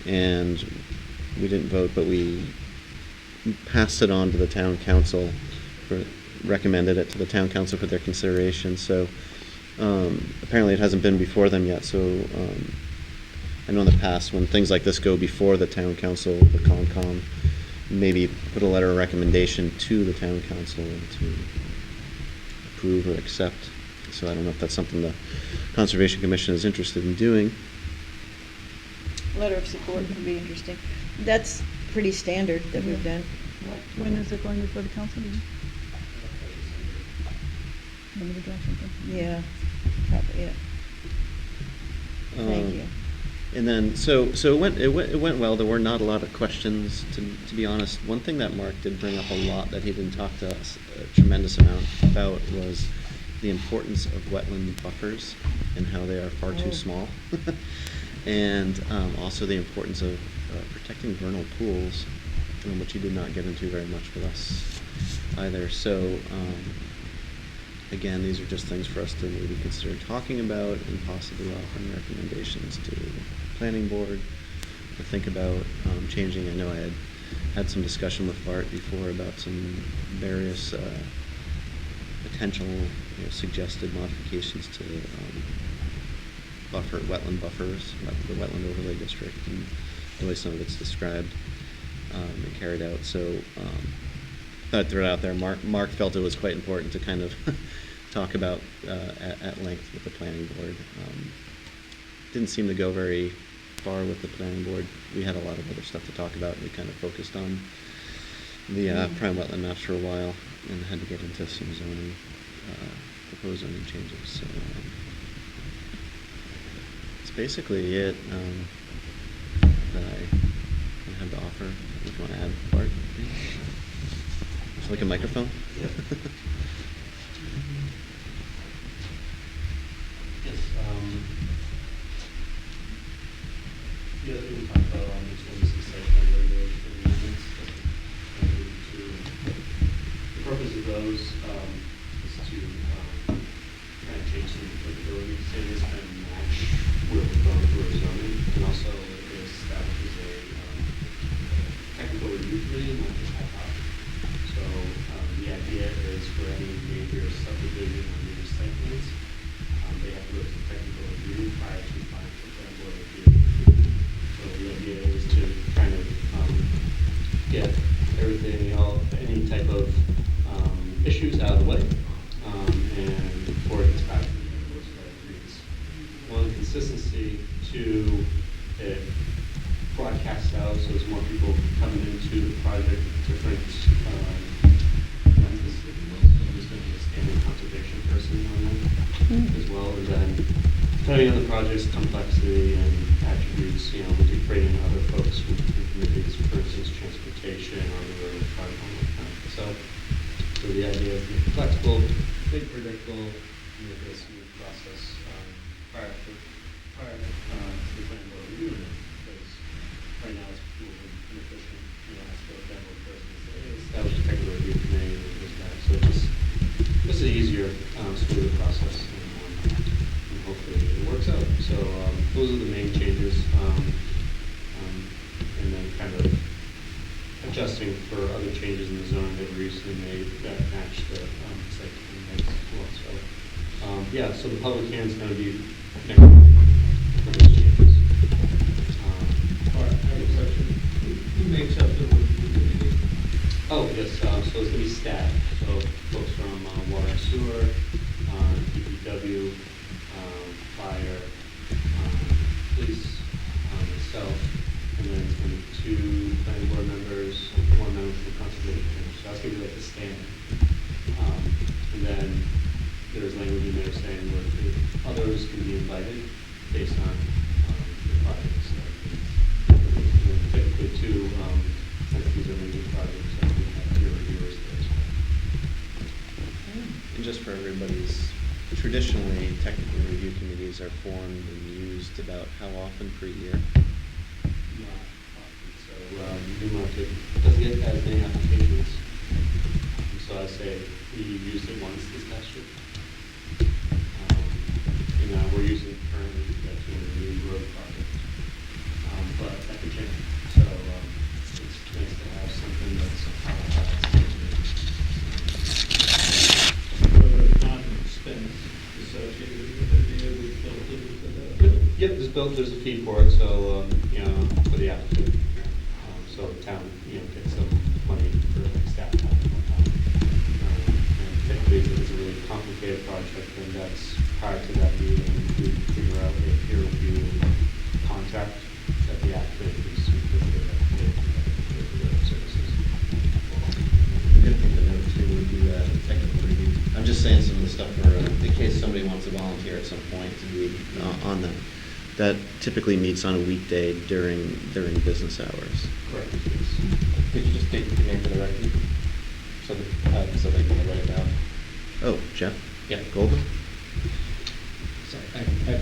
and we didn't vote, but we passed it on to the town council, recommended it to the town council for their consideration. So apparently it hasn't been before them yet, so I know in the past when things like this go before the town council, the CONCOM, maybe put a letter of recommendation to the town council to approve or accept. So I don't know if that's something the Conservation Commission is interested in doing. Letter of support would be interesting. That's pretty standard that we've done. When is it going before the council meeting? Want me to draw something? Yeah, probably, yeah. Thank you. And then, so it went well. There were not a lot of questions, to be honest. One thing that Mark did bring up a lot that he didn't talk to us a tremendous amount about was the importance of wetland buffers and how they are far too small. And also the importance of protecting vernal pools, which he did not get into very much with us either. So again, these are just things for us to maybe consider talking about and possibly offering recommendations to the planning board to think about changing. I know I had some discussion with Bart before about some various potential suggested modifications to wetland buffers, the wetland overlay district, and the way some of it's described and carried out. So thought I'd throw it out there. Mark felt it was quite important to kind of talk about at length with the planning board. Didn't seem to go very far with the planning board. We had a lot of other stuff to talk about. We kind of focused on the prime wetland maps for a while and had to get into some zoning, proposed zoning changes. So that's basically it that I have to offer. If you want to add, Bart? Like a microphone? Yep. Yes. The other thing we talked about on this one is the site plan regulation amendments. The purpose of those well, so there's more people coming into the project, different lenses, if you will. So there's going to be a standing conservation person on that as well, and then depending on the project's complexity and attributes, you know, we could bring in other folks from committees, for instance, transportation or the road fund, all that kind of stuff. So the idea is to make it flexible, make it predictable, make it a smooth process prior to the plan board reviewing it. Because right now it's moving inefficient, you know, has to go to that one person and say, hey, establish a technical review committee and this, that. So it's just an easier, smoother process. And hopefully it works out. So those are the main changes. And then kind of adjusting for other changes in the zone that we recently made that match the site plan regs as well. So yeah, so the public hearing is going to be next week for those changes. All right, I have a question. Who makes up the review committee? Oh, yes, so it's going to be staff. So folks from water and sewer, DPW, fire, police, myself, and then it's going to be 2 planning board members, 1 member from conservation. So that's going to be like the standing. And then there's language in there saying where others can be invited based on the projects. And then typically 2 entities are making projects, so we have peer reviewers there as well. And just for everybody's, traditionally, technical review committees are formed and used about how often per year? Not often. So Newmarket doesn't get as many applications. So I say we used it once this past year. And we're using it currently to a new road project. But that could change. So it's nice to have something that's Non-expense associated with it, we built it into the... Yep, there's a fee for it, so, you know, for the applicant. So the town, you know, gets some money for like staff time. And typically, if it's a really complicated project, then that's prior to that meeting, we figure out a peer review contract that the applicant is with the services. I'm going to think the note too would be that technical review. I'm just saying some of the stuff where, in case somebody wants to volunteer at some point to be on that. That typically meets on a weekday during business hours. Correct. Could you just state your name for the record? So they can write it down. Oh, Jeff? Yeah. Golden? Sorry,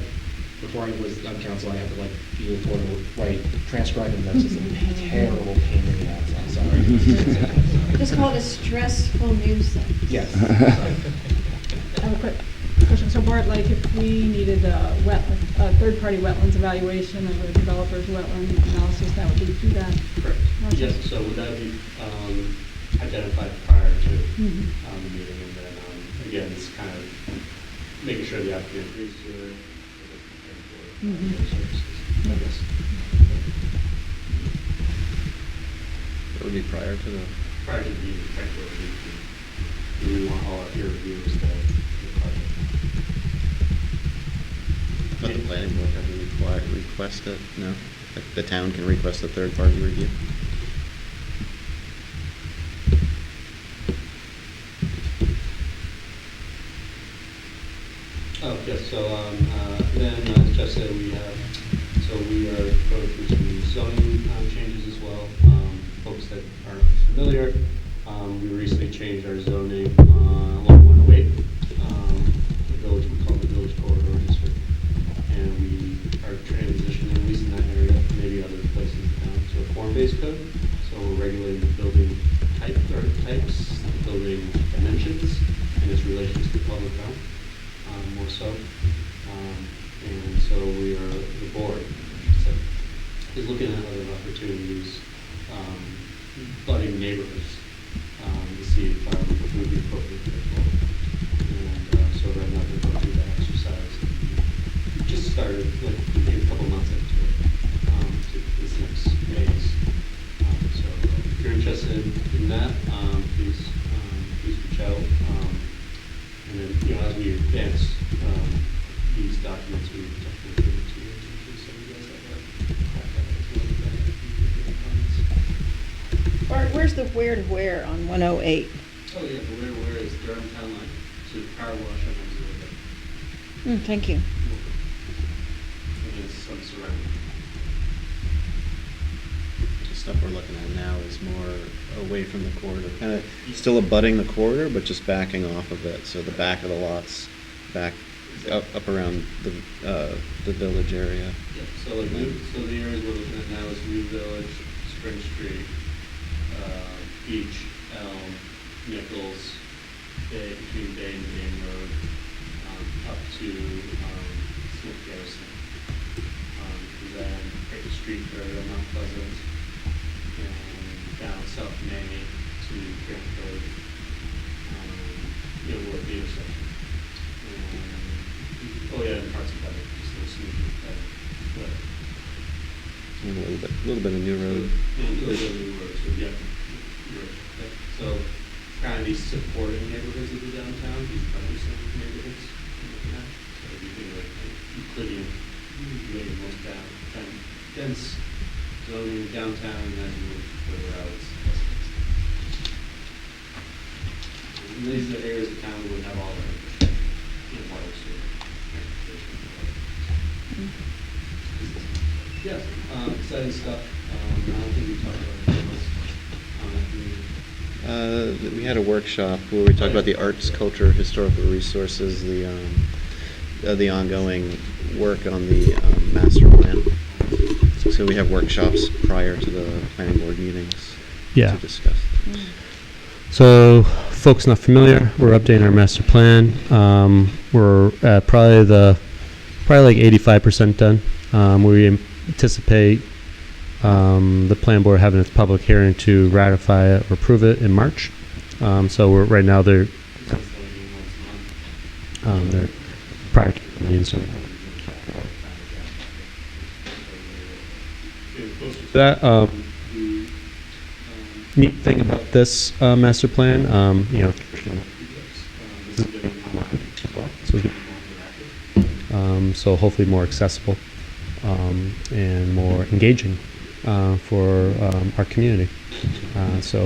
before I was on council, I had to be told to write transcribing notes. It's a terrible pain in the ass. I'm sorry. Just call it a stressful news thing. Yes. I have a quick question. So Bart, like if we needed a third-party wetlands evaluation of a developer's wetland analysis, how would we do that? Correct. Okay. Yes, so would that be identified prior to the meeting, and then again, it's kind of making sure the applicant agrees to it, for services, I guess. That would be prior to the... Prior to the technical review. We want all our peer reviewers to the project. But the planning board have to request it? No? Like the town can request a third-party review? Oh, yes, so then as Jeff said, we are going through some zoning changes as well. Folks that aren't familiar, we recently changed our zoning along 108, the village, we call it the Village Corridor District. And we are transitioning, at least in that area, maybe other places in town, to a form-based code. So we're regulating the building types, the building dimensions, and its relations to the public realm. More so. And so the board is looking at other opportunities, budding neighborhoods, to see if it would be appropriate to go forward. And so right now we're going through that exercise. We just started maybe a couple months into it, to this next phase. So if you're interested in that, please reach out. And then, as we advance these documents, we definitely give it to you, so you guys have that. where's the where on 108? Oh, yeah, the where is Durham Town Line, so the power wash on Exeter. Thank you. And then some surrounding. The stuff we're looking at now is more away from the corridor, kind of still abutting the corridor, but just backing off of it. So the back of the lots, back up around the village area. Yeah, so like, so the areas we're looking at now is New Village, Spring Street, Beach, Elm, Nichols, Bay, between Bay and Main Road, up to Smith Garrison. And then Cricket Street area, Mount Pleasant, and down South Main to Cranford, where the intersection. Oh yeah, and parts of that, just a smooth better. A little bit of new road. Yeah, a little bit of new road, so yeah. Yeah. So kind of these supporting neighborhoods of the downtown, these producing neighborhoods. Yeah. So everything like Euclidean, really most kind of dense zoning downtown, and then you move further out. And these are areas of town that would have all that infrastructure, water, sewer. Yes, exciting stuff. I don't think we talked about anything else on that meeting. We had a workshop where we talked about the arts, culture, historical resources, the ongoing work on the master plan. So we have workshops prior to the planning board meetings to discuss. So, folks not familiar, we're updating our master plan. We're at probably like 85% done. We anticipate the plan board having its public hearing to ratify it or approve it in March. So we're right now they're prior to the meeting. So that neat thing about this master plan, so hopefully more accessible and more engaging for our community. So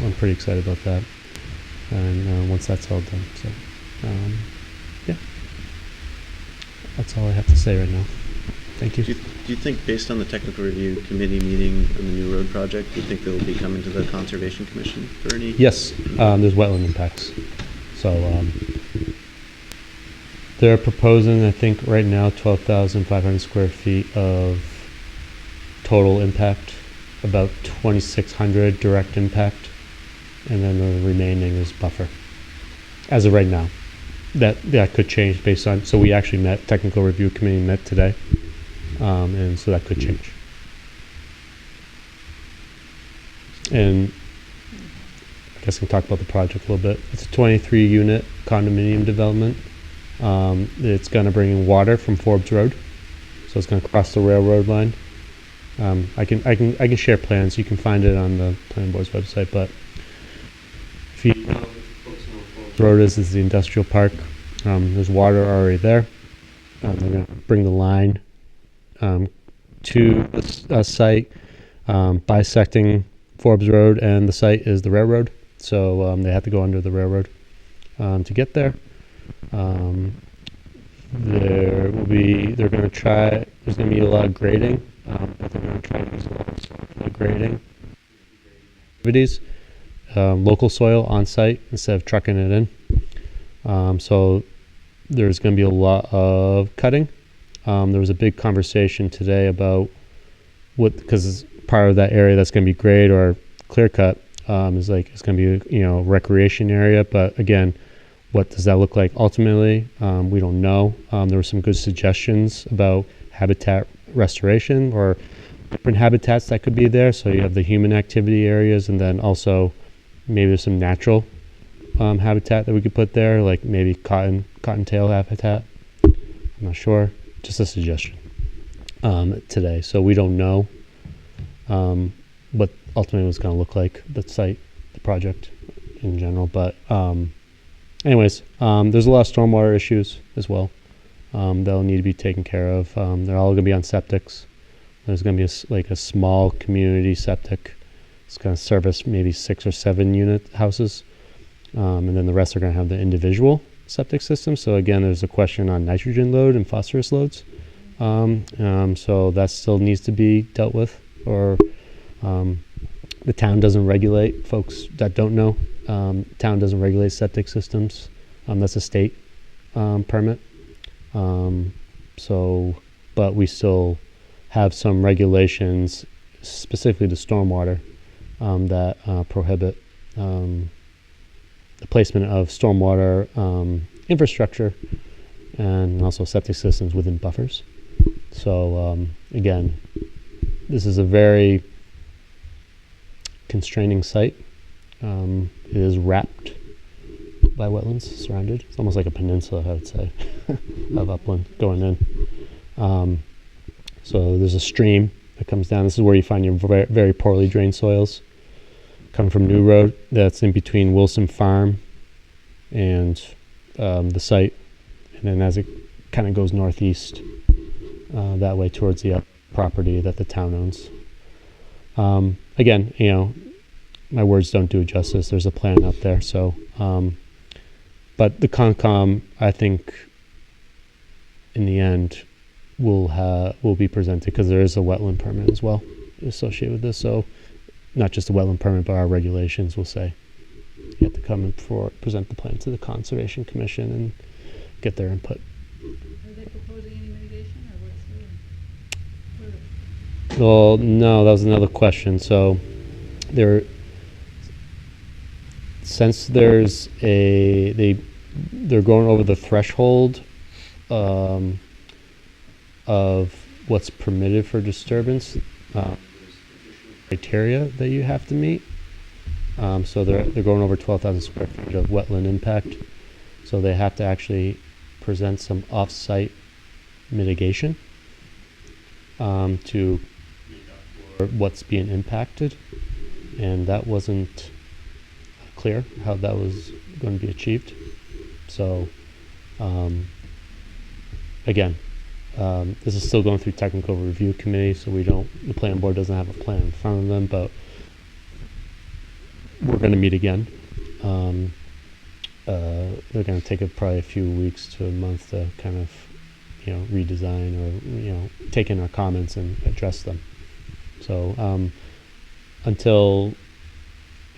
I'm pretty excited about that. And once that's all done, so yeah, that's all I have to say right now. Thank you. Do you think, based on the technical review committee meeting on the new road project, do you think they'll be coming to the Conservation Commission for any? Yes, there's wetland impacts. So they're proposing, I think, right now 12,500 square feet of total impact, about 2,600 direct impact, and then the remaining is buffer. As of right now, that could change based on. So we actually met, technical review committee met today, and so that could change. And I guess I can talk about the project a little bit. It's a 23-unit condominium development. It's going to bring in water from Forbes Road, so it's going to cross the railroad line. I can share plans. You can find it on the planning board's website. But if you know, the road is the industrial park. There's water already there. They're going to bring the line to the site, bisecting Forbes Road, and the site is the railroad. So they have to go under the railroad to get there. They're going to try. There's going to be a lot of grading, but they're going to try to use a lot of grading activities, local soil on site instead of trucking it in. So there's going to be a lot of cutting. There was a big conversation today about because part of that area that's going to be grade or clear cut is like it's going to be a recreation area, but again, what does that look like ultimately? We don't know. There were some good suggestions about habitat restoration or different habitats that could be there. So you have the human activity areas, and then also maybe there's some natural habitat that we could put there, like maybe cottontail habitat. I'm not sure. Just a suggestion today. So we don't know what ultimately was going to look like, the site, the project in general. But anyways, there's a lot of stormwater issues as well. They'll need to be taken care of. They're all going to be on septics. There's going to be a small community septic It's going to service maybe 6 or 7 unit houses. And then the rest are going to have the individual septic system. So again, there's a question on nitrogen load and phosphorus loads. So that still needs to be dealt with, or the town doesn't regulate. Folks that don't know, town doesn't regulate septic systems. That's a state permit. But we still have some regulations, specifically the stormwater, that prohibit the placement of stormwater infrastructure and also septic systems within buffers. So again, this is a very constraining site. It is wrapped by wetlands, surrounded. It's almost like a peninsula, I would say, of upland going in. So there's a stream that comes down. This is where you find your very, very poorly drained soils. Coming from New Road, that's in between Wilson Farm and the site. And then as it kind of goes northeast, that way towards the property that the town owns. Again, my words don't do it justice. There's a plan out there. So, but the Concom, I think, in the end, will be presented, because there is a wetland permit as well associated with this. So, not just a wetland permit, but our regulations will say you have to come and present the plan to the Conservation Commission and get their input. Are they proposing any mitigation, or what's Well, no, that was another question. So, since there's they're going over the threshold of what's permitted for disturbance, criteria that you have to meet. So they're going over 12,000 square feet of wetland impact. So they have to actually present some off-site mitigation to what's being impacted, and that wasn't clear how that was going to be achieved. So again, this is still going through technical review committee, so the planning board doesn't have a plan in front of them, but we're going to meet again. They're going to take probably a few weeks to a month to kind of, redesign or, take in our comments and address them. So until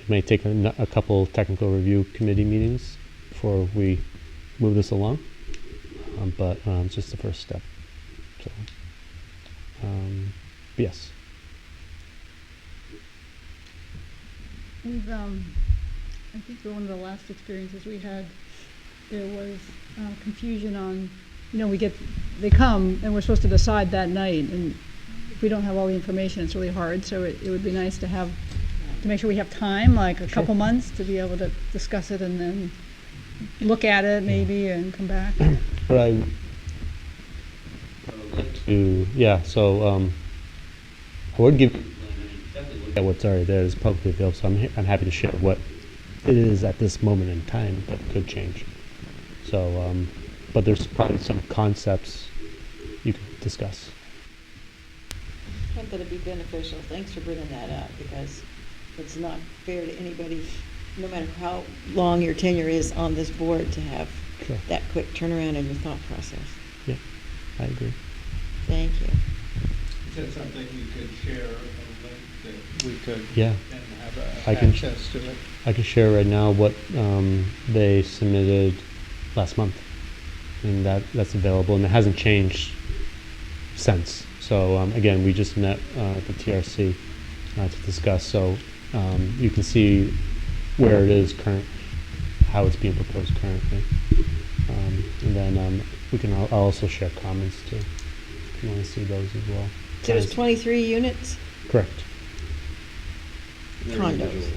it may take a couple technical review committee meetings before we move this along, but it's just the first step. So, yes. We've, I think one of the last experiences we had, there was confusion on, they come and we're supposed to decide that night, and if we don't have all the information, it's really hard. So it would be nice to make sure we have time, like a couple months, to be able to discuss it and then look at it maybe and come back. Right. So I would give what's already there is publicly available, so I'm happy to share what it is at this moment in time, but it could change. So, but there's probably some concepts you could discuss. I thought that'd be beneficial. Thanks for bringing that up, because it's not fair to anybody, no matter how long your tenure is on this board, to have that quick turnaround in your thought process. Yeah, I agree. Thank you. Is that something you could share, a link that we could and have I can access to it? I can share right now what they submitted last month, and that's available, and it hasn't changed since. So again, we just met at the TRC to discuss. So you can see where it is currently, how it's being proposed currently, and then I'll also share comments too, if you want to see those as well. So there's 23 units? Correct. Condos.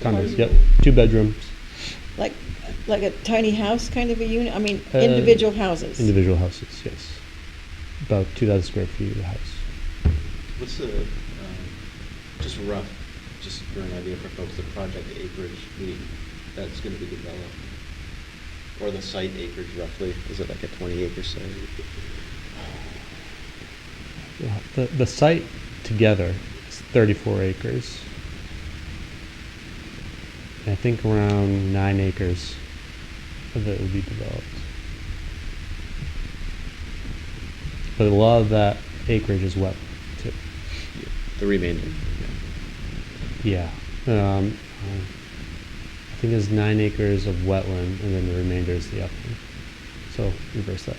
Condos, yep. 2 bedrooms. Like a tiny house kind of a unit? I mean, individual houses? Individual houses, yes. About 2,000 square feet of the house. What's the, just for an idea for folks, the project acreage that's going to be developed? Or the site acreage roughly? Is it like a 20-acre site? The site together is 34 acres. I think around 9 acres of it will be developed. But a lot of that acreage is wet too. The remainder, Yeah. I think there's 9 acres of wetland, and then the remainder is the upland. So reverse that.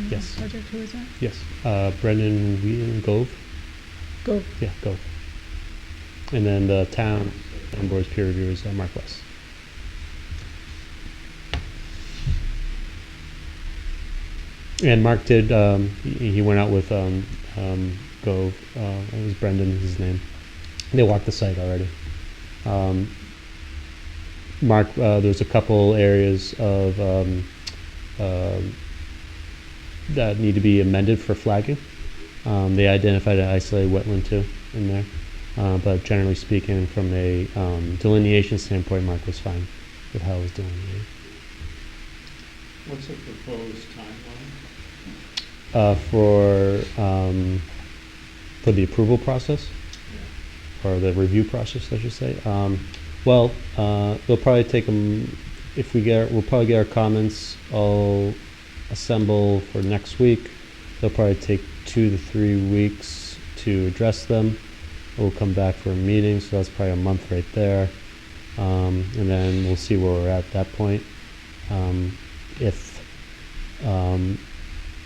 Yes. Project, who is that? Yes. Brendan Wheaton Gove. Go. Yeah, Gove. And then the town and board's peer reviewer is Mark West. And Mark did, he went out with Gove, it was Brendan, his name. They walked the site already. Mark, there's a couple areas of that need to be amended for flagging. They identified an isolated wetland too in there. But generally speaking, from a delineation standpoint, Mark was fine with how it was delineated. What's the proposed timeline? For the approval process, or the review process, I should say. Well, they'll probably take them. We'll probably get our comments all assemble for next week. They'll probably take 2 to 3 weeks to address them. We'll come back for a meeting, so that's probably a month right there. And then we'll see where we're at that point. If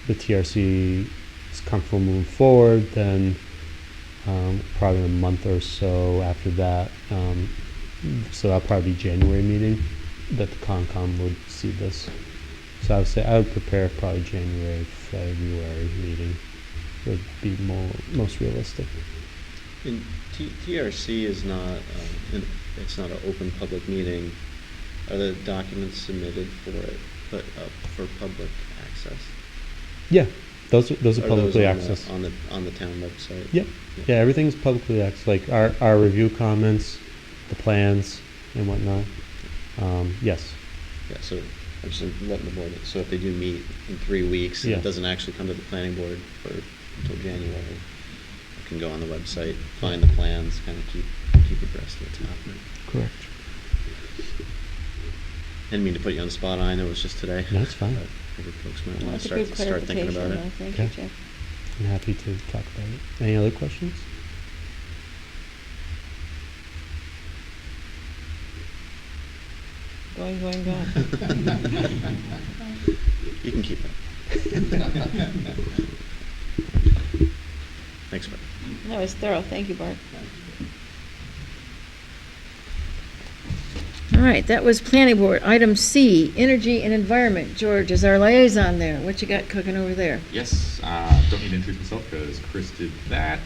the TRC is comfortable moving forward, then probably a month or so after that. So that'll probably be January meeting that the Concom would see this. So I would say I would prepare probably January, February meeting would be most realistic. And TRC is not, it's not an open public meeting. Are the documents submitted for it, put up for public access? Yeah, those are publicly accessed. On the town website? Yep. Yeah, everything's publicly accessed, like our review comments, the plans and whatnot. Yes. Yeah, so I'm just letting the board, so if they do meet in 3 weeks and Yeah. it doesn't actually come to the planning board until January, I can go on the website, find the plans, kind of keep abreast of what's happening. Correct. Didn't mean to put you on the spot, I know it was just today. That's fine. But maybe folks might want That's to a good start thinking about it. clarification, though. Thank you, Okay. Jeff. I'm happy to talk about it. Any other questions? Going. You can keep it. Thanks, Bart. That was thorough. Thank you, Bart. All right, that was planning board. Item C, energy and environment. George is our liaison there. What you got cooking over there? Yes, don't need to introduce myself because Chris did that.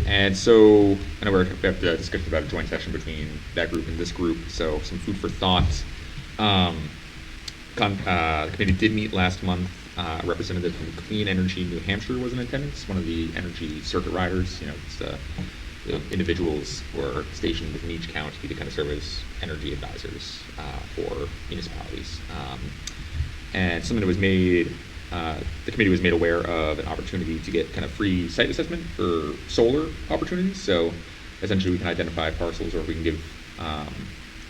And so I know we have to discuss about a joint session between that group and this group, so some food for thought. The committee did meet last month. A representative from Clean Energy New Hampshire was in attendance, one of the energy circuit riders. You know, it's the individuals who are stationed within each county to kind of serve as energy advisors for municipalities. And something that was made, the committee was made aware of an opportunity to get kind of free site assessment for solar opportunities. So essentially we can identify parcels, or we can give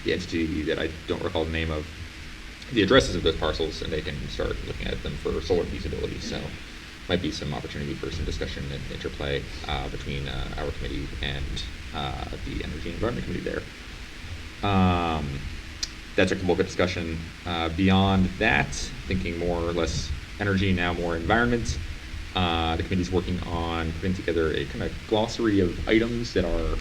the entity that I don't recall the name of the addresses of those parcels, and they can start looking at them for solar feasibility. So might be some opportunity for some discussion and interplay between our committee and the Energy and Environment Committee there. That's a couple good discussion. Beyond that, thinking more or less energy, now more environment. The committee's working on putting together a kind of glossary of items that are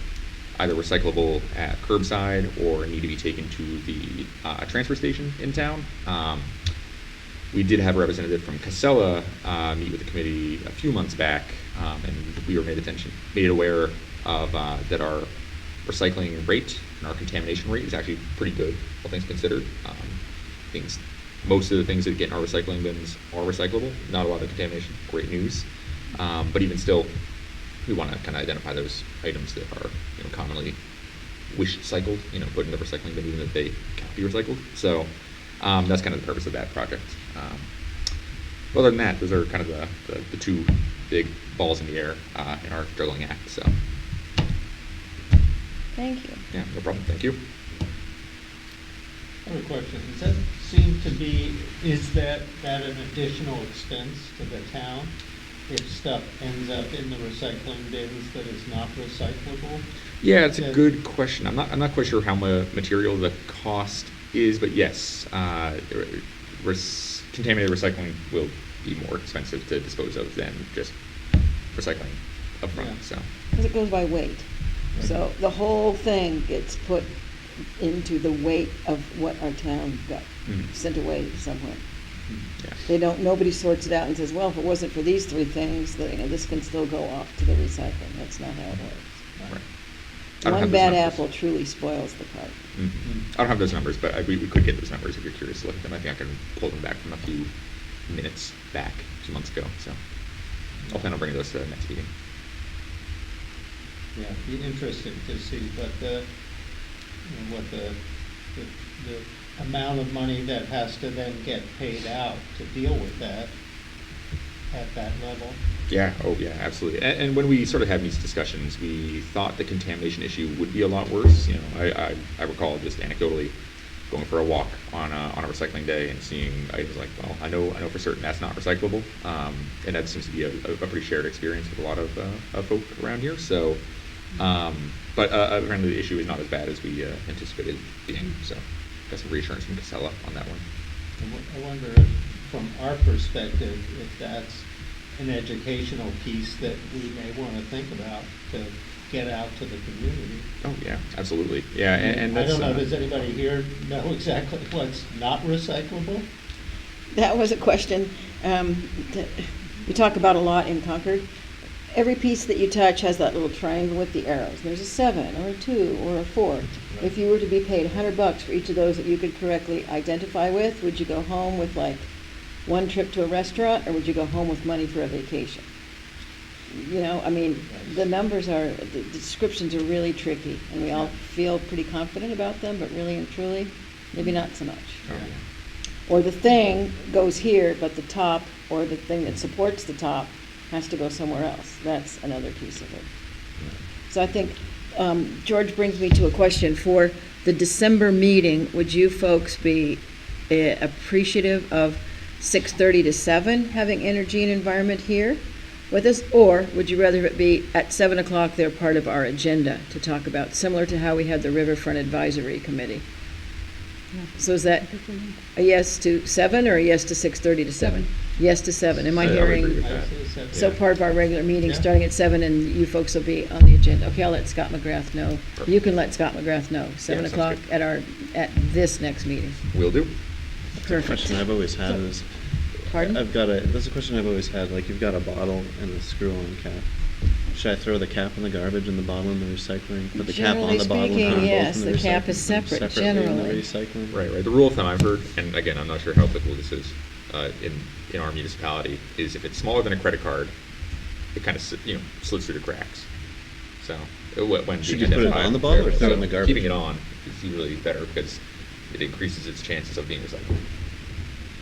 either recyclable at curbside or need to be taken to the transfer station in town. We did have a representative from Casella meet with the committee a few months back, and we were made aware of that our recycling rate and our contamination rate is actually pretty good, all things considered. Most of the things that get in our recycling bins are recyclable, not a lot of contamination, great news. But even still, we want to kind of identify those items that are commonly cycled, put in the recycling bin, even if they can't be recycled. So that's kind of the purpose of that project. Other than that, those are kind of the two big balls in the air in our juggling act. So Thank you. Yeah, no problem. Thank you. I have a question. Does that seem to be, is that an additional expense to the town if stuff ends up in the recycling bins that is not recyclable? Yeah, it's a good question. I'm not quite sure how material the cost is, but yes, contaminated recycling will be more expensive to dispose of than just recycling upfront. Yeah. So. Because it goes by weight. So the whole thing gets put into the weight of what our town got sent away somewhere. Yeah. Nobody sorts it out and says, well, if it wasn't for these three things, this can still go off to the recycling. That's not how it works. Right. I don't One have those bad numbers. apple truly spoils the cart. I don't have those numbers, but we could get those numbers if you're curious to look at them. I think I can pull them back from a few minutes back, a few months ago. So I'll plan on bringing those to the next meeting. Yeah, it'd be interesting to see what the amount of money that has to then get paid out to deal with that at that level. Yeah, oh yeah, absolutely. And when we sort of had these discussions, we thought the contamination issue would be a lot worse. I recall just anecdotally going for a walk on a recycling day and seeing items like, well, I know for certain that's not recyclable, and that seems to be a pretty shared experience with a lot of folk around here. So, but apparently the issue is not as bad as we anticipated being. So, got some reassurance from Casella on that one. I wonder if, from our perspective, if that's an educational piece that we may want to think about to get out to the community. Oh yeah, absolutely. Yeah, and I that's, don't know, does anybody here know exactly what's not recyclable? That was a question that we talk about a lot in Concord. Every piece that you touch has that little triangle with the arrows. There's a 7 or a 2 or a 4. If you were to be paid $100 for each of those that you could correctly identify with, would you go home with like one trip to a restaurant, or would you go home with money for a vacation? The numbers the descriptions are really tricky, and we all feel pretty confident about them, but really and truly, maybe not so much. Oh, yeah. Or the thing goes here, but the top, or the thing that supports the top, has to go somewhere else. That's another piece of it. So I think George brings me to a question. For the December meeting, would you folks be appreciative of 6:30 to 7 having energy and environment here with us, or would you rather it be at 7 o'clock they're part of our agenda to talk about, similar to how we had the Riverfront Advisory Committee? So is that a yes to 7 or a yes to 6:30 to 7? Yes to 7. Am I I would hearing? agree with that. I'd say 7. So Yeah. part of our regular meeting Yeah. starting at 7, and you folks will be on the agenda. Okay, I'll let Scott McGrath know. Perfect. You can let Scott McGrath know. 7 sounds o'clock good. at this next meeting. Will do. Perfect. Question I've always had is, Pardon? that's a question I've always had, like, you've got a bottle and a screw-on cap. Should I throw the cap in the garbage and the bottle in the recycling? Put the cap on the bottle and Generally put them both speaking, yes, in the the cap recycling? is separate, Separately in the generally. recycling? Right. The rule of thumb I've heard, and again, I'm not sure how applicable this is in our municipality, is if it's smaller than a credit card, it kind of slips through the cracks. So when Should being you put it identified- on the bottle or so throw it in the garbage? Keeping it on is usually better because it increases its chances of being recycled.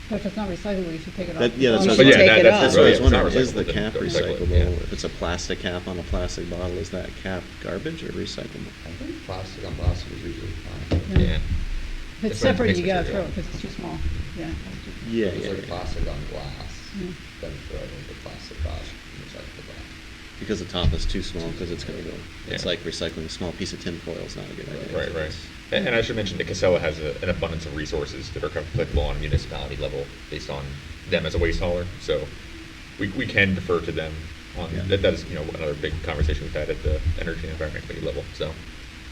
But if it's not recyclable, you should take it off. Yeah, that's You what should I was take it that's off. what I was Right, if it's not wondering, is the recyclable, cap then don't recycle it, recyclable? yeah. If it's a plastic cap on a plastic bottle, is that cap garbage or recyclable? I think plastic on plastic is usually fine. Yeah. Yeah. If it's Different separate, mixed you gotta material. throw it because it's too small. Yeah. Yeah, It's yeah, like yeah. plastic on glass, Yeah. then throw it into plastic bottle and recycle the glass. Because the top is too small, because it's gonna go, it's Yeah. like recycling a small piece of tin foil is not a good idea. Right. And I should mention that Casella has an abundance of resources that are applicable on a municipality level based on them as a waste hauler. So we can defer to them on, Yeah. that is, another big conversation we've had at the Energy and Environment Committee level, so.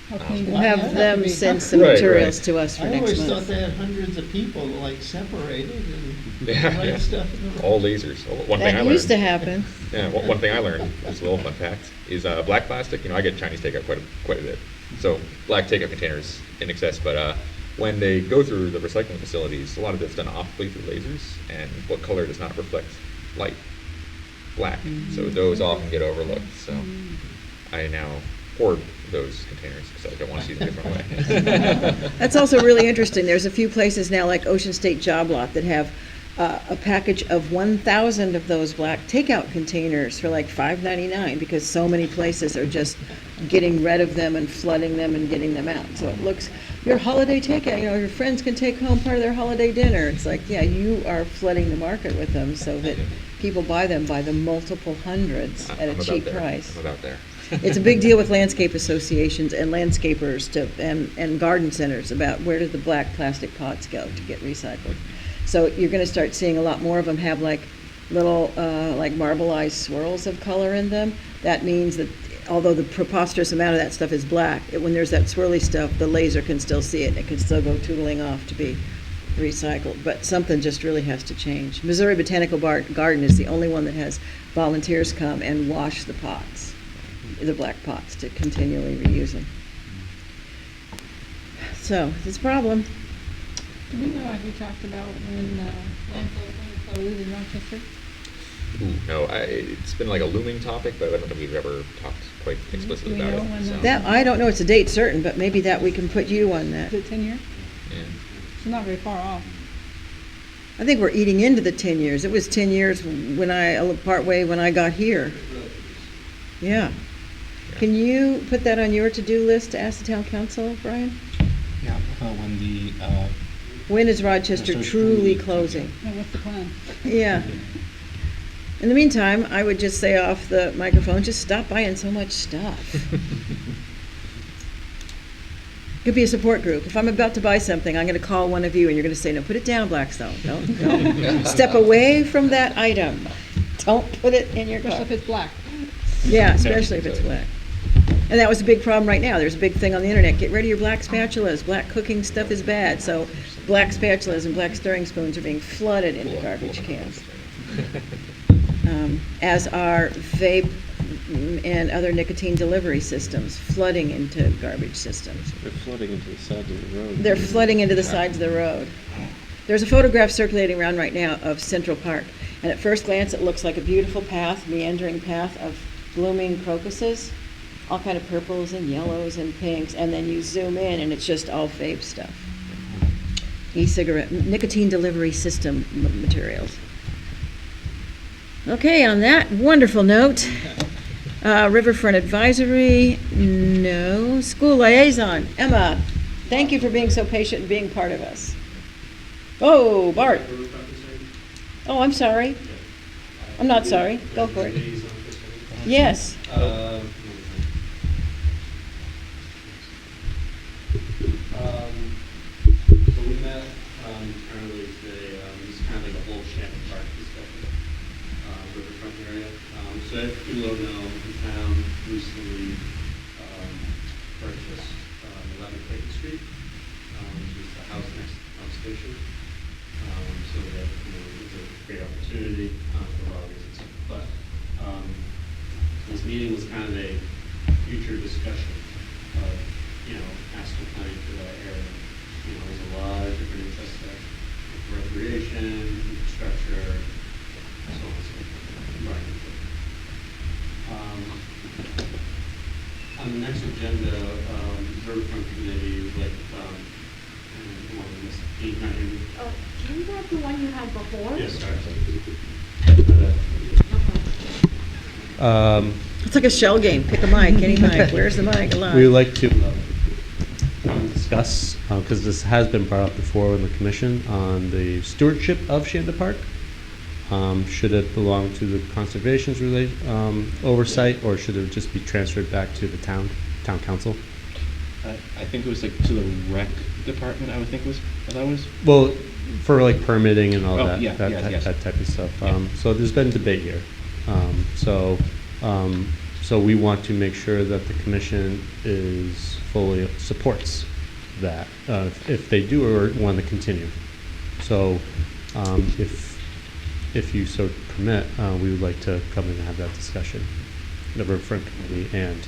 How clean does We'll that have them to be? send some Right, materials right. to us for I next always thought month. they had hundreds of people, like, separated and Yeah. write stuff in the. All lasers. One thing I That learned. used to happen. Yeah, one thing I learned, just a little fun fact, is black plastic, I get Chinese takeout quite a bit. So black takeout containers in excess, but when they go through the recycling facilities, a lot of it's done optically through lasers, and what color does not reflect light? Black. So those often get overlooked. So I now hoard those containers because I don't want to see them a different way. That's also really interesting. There's a few places now, like Ocean State Job Lot, that have a package of 1,000 of those black takeout containers for like $5.99 because so many places are just getting rid of them and flooding them and getting them out. So it looks, your holiday takeout, your friends can take home part of their holiday dinner. It's like, yeah, you are flooding the market with them so that people buy them by the multiple hundreds at a cheap price. I'm about there. It's a big deal with landscape associations and landscapers and garden centers about where do the black plastic pots go to get recycled. So you're going to start seeing a lot more of them have like little like marbleized swirls of color in them. That means that although the preposterous amount of that stuff is black, when there's that swirly stuff, the laser can still see it and it can still go tootling off to be recycled. But something just really has to change. Missouri Botanical Garden is the only one that has volunteers come and wash the pots, the black pots, to continually reuse them. So it's a problem. Do we know, like we talked about, when landfills going to close in Rochester? Ooh, no, it's been like a looming topic, but I don't think we've ever talked quite explicitly about it. So. That, I don't know, it's a date certain, but maybe that we can put you on that. Is it 10 years? Yeah. It's not very far off. I think we're eating into the 10 years. It was 10 years partway when I got here. Yeah. Can you put that on your to-do list to ask the town council, Brian? Yeah, When is Rochester truly closing? Now, what's the plan? Yeah. In the meantime, I would just say off the microphone, just stop buying so much stuff. Could be a support group. If I'm about to buy something, I'm going to call one of you, and you're going to say, "No, put it down, Blackstone. Don't step away from that item. Don't put it in your Especially car." if it's black. Yeah, especially if it's black. And that was a big problem right now. There's a big thing on the internet. Get rid of your black spatulas. Black cooking stuff is bad. So black spatulas and black stirring spoons are being flooded into garbage cans. As are vape and other nicotine delivery systems flooding into garbage systems. They're flooding into the sides of the road. They're flooding into the sides of the road. There's a photograph circulating around right now of Central Park, and at first glance it looks like a beautiful path, meandering path of blooming crocuses, all kind of purples and yellows and pinks, and then you zoom in and it's just all vape stuff. E-cigarette, nicotine delivery system materials. Okay, on that wonderful note, Riverfront Advisory, no. School Liaison, Emma, thank you for being so patient and being part of us. Oh, Bart. Oh, I'm sorry. I'm not sorry. Go for it. Yes. So we met earlier today. This is kind of like a whole Shannon Park discussion, riverfront area. So if you don't know, the town recently purchased 11 Clayton Street, which is the house next to the pump station. So that it's a great opportunity for a lot of reasons. But this meeting was kind of a future discussion of master planning for that area. There's a lot of different interests there, like recreation, infrastructure, so on and so forth, environmental. On the next agenda, Riverfront Committee would like, Can you grab the one you had before? Yes, sorry. It's like a shell game. Pick a mic, any mic. Where's the mic? Alive. We would like to discuss, because this has been brought up before in the commission, on the stewardship of Shanda Park. Should it belong to the conservation's oversight, or should it just be transferred back to the town council? I think it was like to the rec department. I would think that was. Well, for like permitting and all Oh, that, yes. that type of stuff. Yeah. So there's been debate here. So we want to make sure that the commission fully supports that, if they do or want to continue. So, if you so permit, we would like to come in and have that discussion, the Riverfront Committee and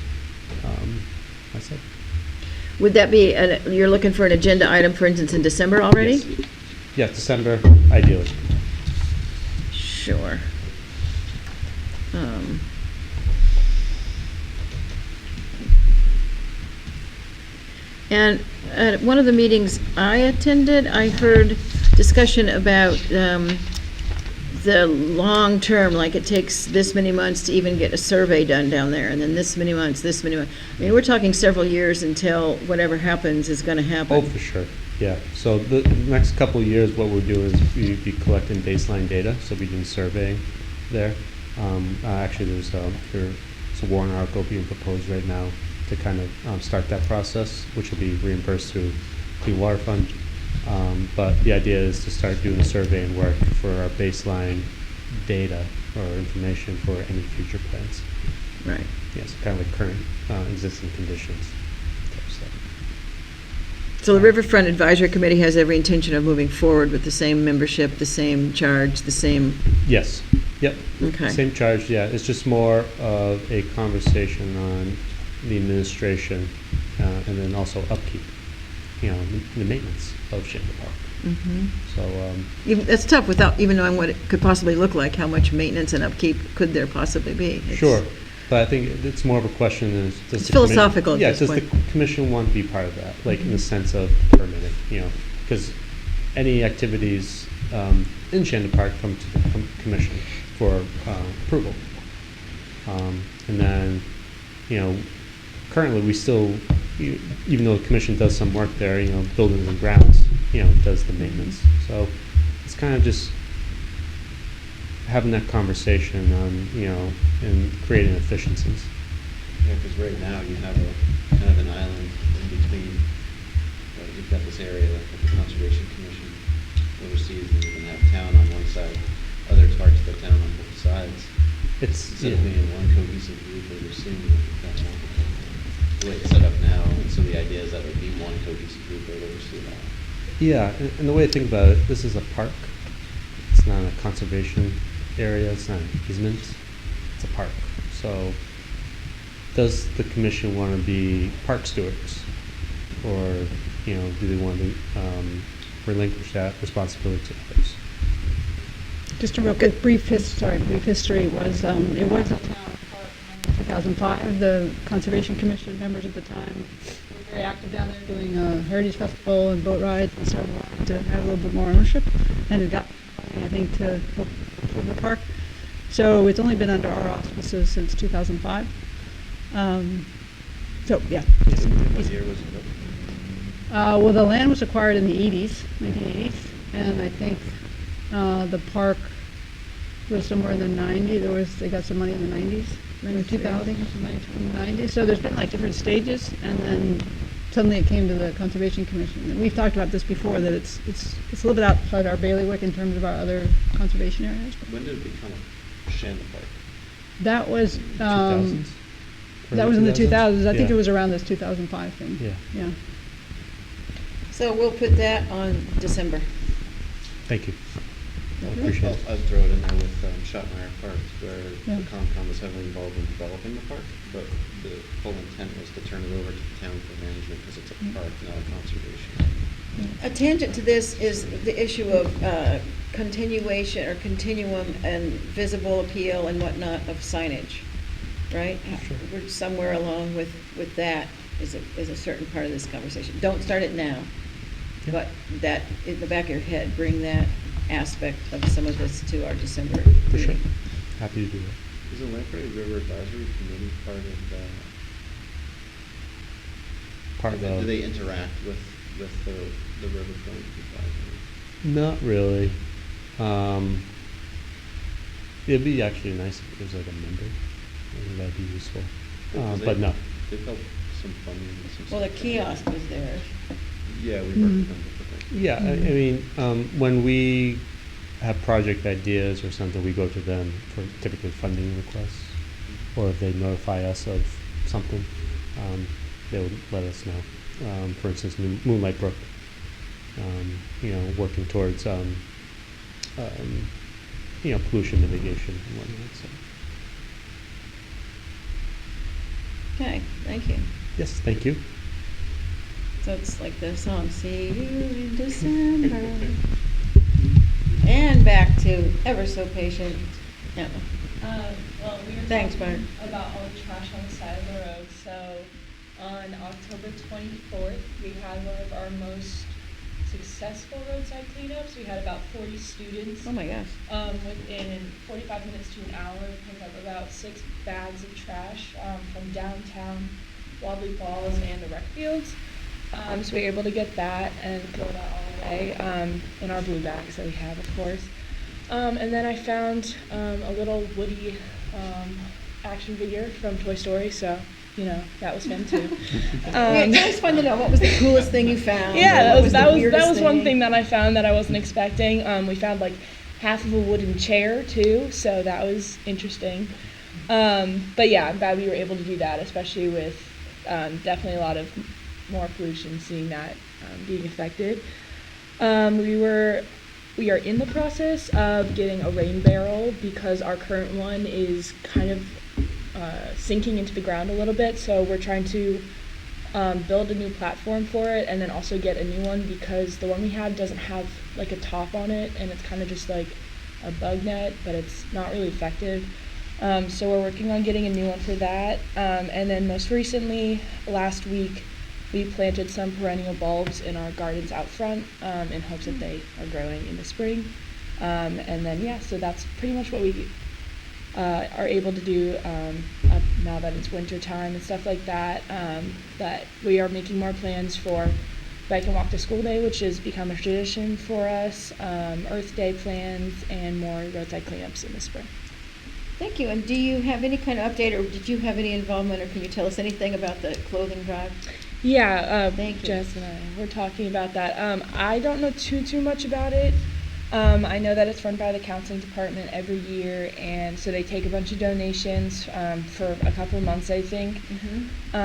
myself. Would that be, you're looking for an agenda item, for instance, in December already? Yes. Yeah, December, ideally. Sure. And at one of the meetings I attended, I heard discussion about the the long term, like it takes this many months to even get a survey done down there, and then this many months, this many months. I mean, we're talking several years until whatever happens is gonna happen. Oh, for sure, yeah. So the next couple of years, what we're doing is we'd be collecting baseline data, so we're doing surveying there. Actually, there's a warrant article being proposed right now to kind of start that process, which will be reimbursed through Clean Water Fund. But the idea is to start doing the surveying work for our baseline data or information for any future plans. Right. Yes, kind of like current existing conditions. So the Riverfront Advisory Committee has every intention of moving forward with the same membership, the same charge, the same... Yes. Yep. Okay. Same charge, yeah. It's just more of a conversation on the administration and then also upkeep, you know, the maintenance of Chamber Park. Mm-hmm. So It's tough without even knowing what it could possibly look like. How much maintenance and upkeep could there possibly be? Sure, but I think it's more of a question is does It's the philosophical at yeah, this does point. the commission want to be part of that, like in the sense of permitting, you know, because any activities in Shandon Park come to the commission for approval, and then you know currently we still even though the commission does some work there, you know, buildings and grounds, you know, does the maintenance. So it's kind of just having that conversation on, you know, and creating efficiencies. Yeah, because right now you have a kind of an island in between. You've got this area that the Conservation Commission oversees, and you can have town on one side, other parts of the town on both sides. It's instead of being one cohesive group overseeing that multiple. The way it's set up now, and so the idea is that it would be one cohesive group that would oversee that. Yeah, and the way to think about it, this is a park. It's not a conservation area. It's not an easement. It's a park. So does the commission want to be park stewards? Or, you know, do they want to relinquish that responsibility to others? Just a real quick brief history was, it was a town park in 2005. The Conservation Commission members at the time were very active down there doing a heritage festival and boat rides and so on to have a little bit more ownership. And it got funding, I think, to help improve the park. So it's only been under our auspices since 2005. So, yeah. What year was it built? Well, the land was acquired in the 1980s, and I think the park was somewhere in the 90s. They got some money in the 90s, maybe 2000, some money from the 90s. So there's been like different stages, and then suddenly it came to the Conservation Commission. And we've talked about this before, that it's a little bit outside our bailiwick in terms of our other conservation areas. When did it become a Shandon Park? That was 2000s? that was in the 2000s. I think Yeah. it was around this 2005 thing. Yeah. Yeah. So we'll put that on December. Thank you. I Okay. appreciate it. I'll throw it in there with Schottmeyer Park, where Yeah. the Concom was heavily involved in developing the park, but the whole intent was to turn it over to the town for management because it's a park, not a conservation. A tangent to this is the issue of continuation or continuum and visible appeal and whatnot of signage, right? Sure. We're somewhere along with that is a certain part of this conversation. Don't start it now, Yeah. but that, in the back of your head, bring that aspect of some of this to our December For sure. meeting. Happy to do that. Is the Lamprey River Advisory Committee part of that? Part of Do they interact with the Riverfront Advisory? Not really. It'd be actually nice if there's like a member. I think that'd be useful. But no. They've helped some funding and some Well, the stuff. kiosk was there. Yeah, we worked with them before. Yeah, I mean, when we have project ideas or something, we go to them for typically funding requests. Or if they notify us of something, they would let us know. For instance, Moonlight Brook, you know, working towards, you know, pollution mitigation and whatnot, so. Okay, thank you. Yes, thank you. So it's like the song, see you in December. And back to ever so patient Emma. Well, we were Thanks, talking Barb. about all the trash on the side of the road. So on October 24th, we had one of our most successful roadside cleanups. We had about 40 students. Oh my gosh. Within 45 minutes to an hour, pick up about 6 bags of trash from downtown, Wadley Falls, and the rec fields. So we were able to get that and throw that all away in our blue bags that we have, of course. And then I found a little Woody action figure from Toy Story, so that was fun too. It's always fun to know what was the coolest thing you found. Yeah, what that was one thing? thing that I found that I wasn't expecting. We found like half of a wooden chair too, so that was interesting. But yeah, I'm glad we were able to do that, especially with definitely a lot of more pollution, seeing that being affected. We are in the process of getting a rain barrel because our current one is kind of sinking into the ground a little bit, so we're trying to build a new platform for it and then also get a new one because the one we have doesn't have like a top on it and it's kind of just like a bug net, but it's not really effective. So we're working on getting a new one for that. And then most recently, last week, we planted some perennial bulbs in our gardens out front in hopes that they are growing in the spring. And then, yeah, so that's pretty much what we are able to do up now that it's winter time and stuff like that. That we are making more plans for Bike and Walk to School Day, which has become a tradition for us, Earth Day plans, and more roadside cleanups in the spring. Thank you. And do you have any kind of update, or did you have any involvement, or can you tell us anything about the clothing drive? Yeah, Thank you. Jess and I were talking about that. I don't know too much about it. I know that it's run by the counseling department every year, and so they take a bunch of donations for a couple of months, I think. Mm-hmm.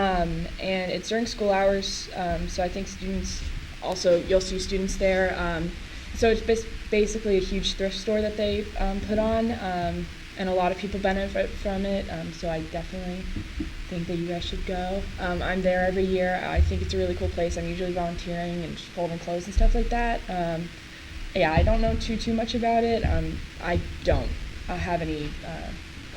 And it's during school hours, so I think students also, you'll see students there. So it's basically a huge thrift store that they put on, and a lot of people benefit from it, so I definitely think that you guys should go. I'm there every year. I think it's a really cool place. I'm usually volunteering and just folding clothes and stuff like that. Yeah, I don't know too much about it. I don't have any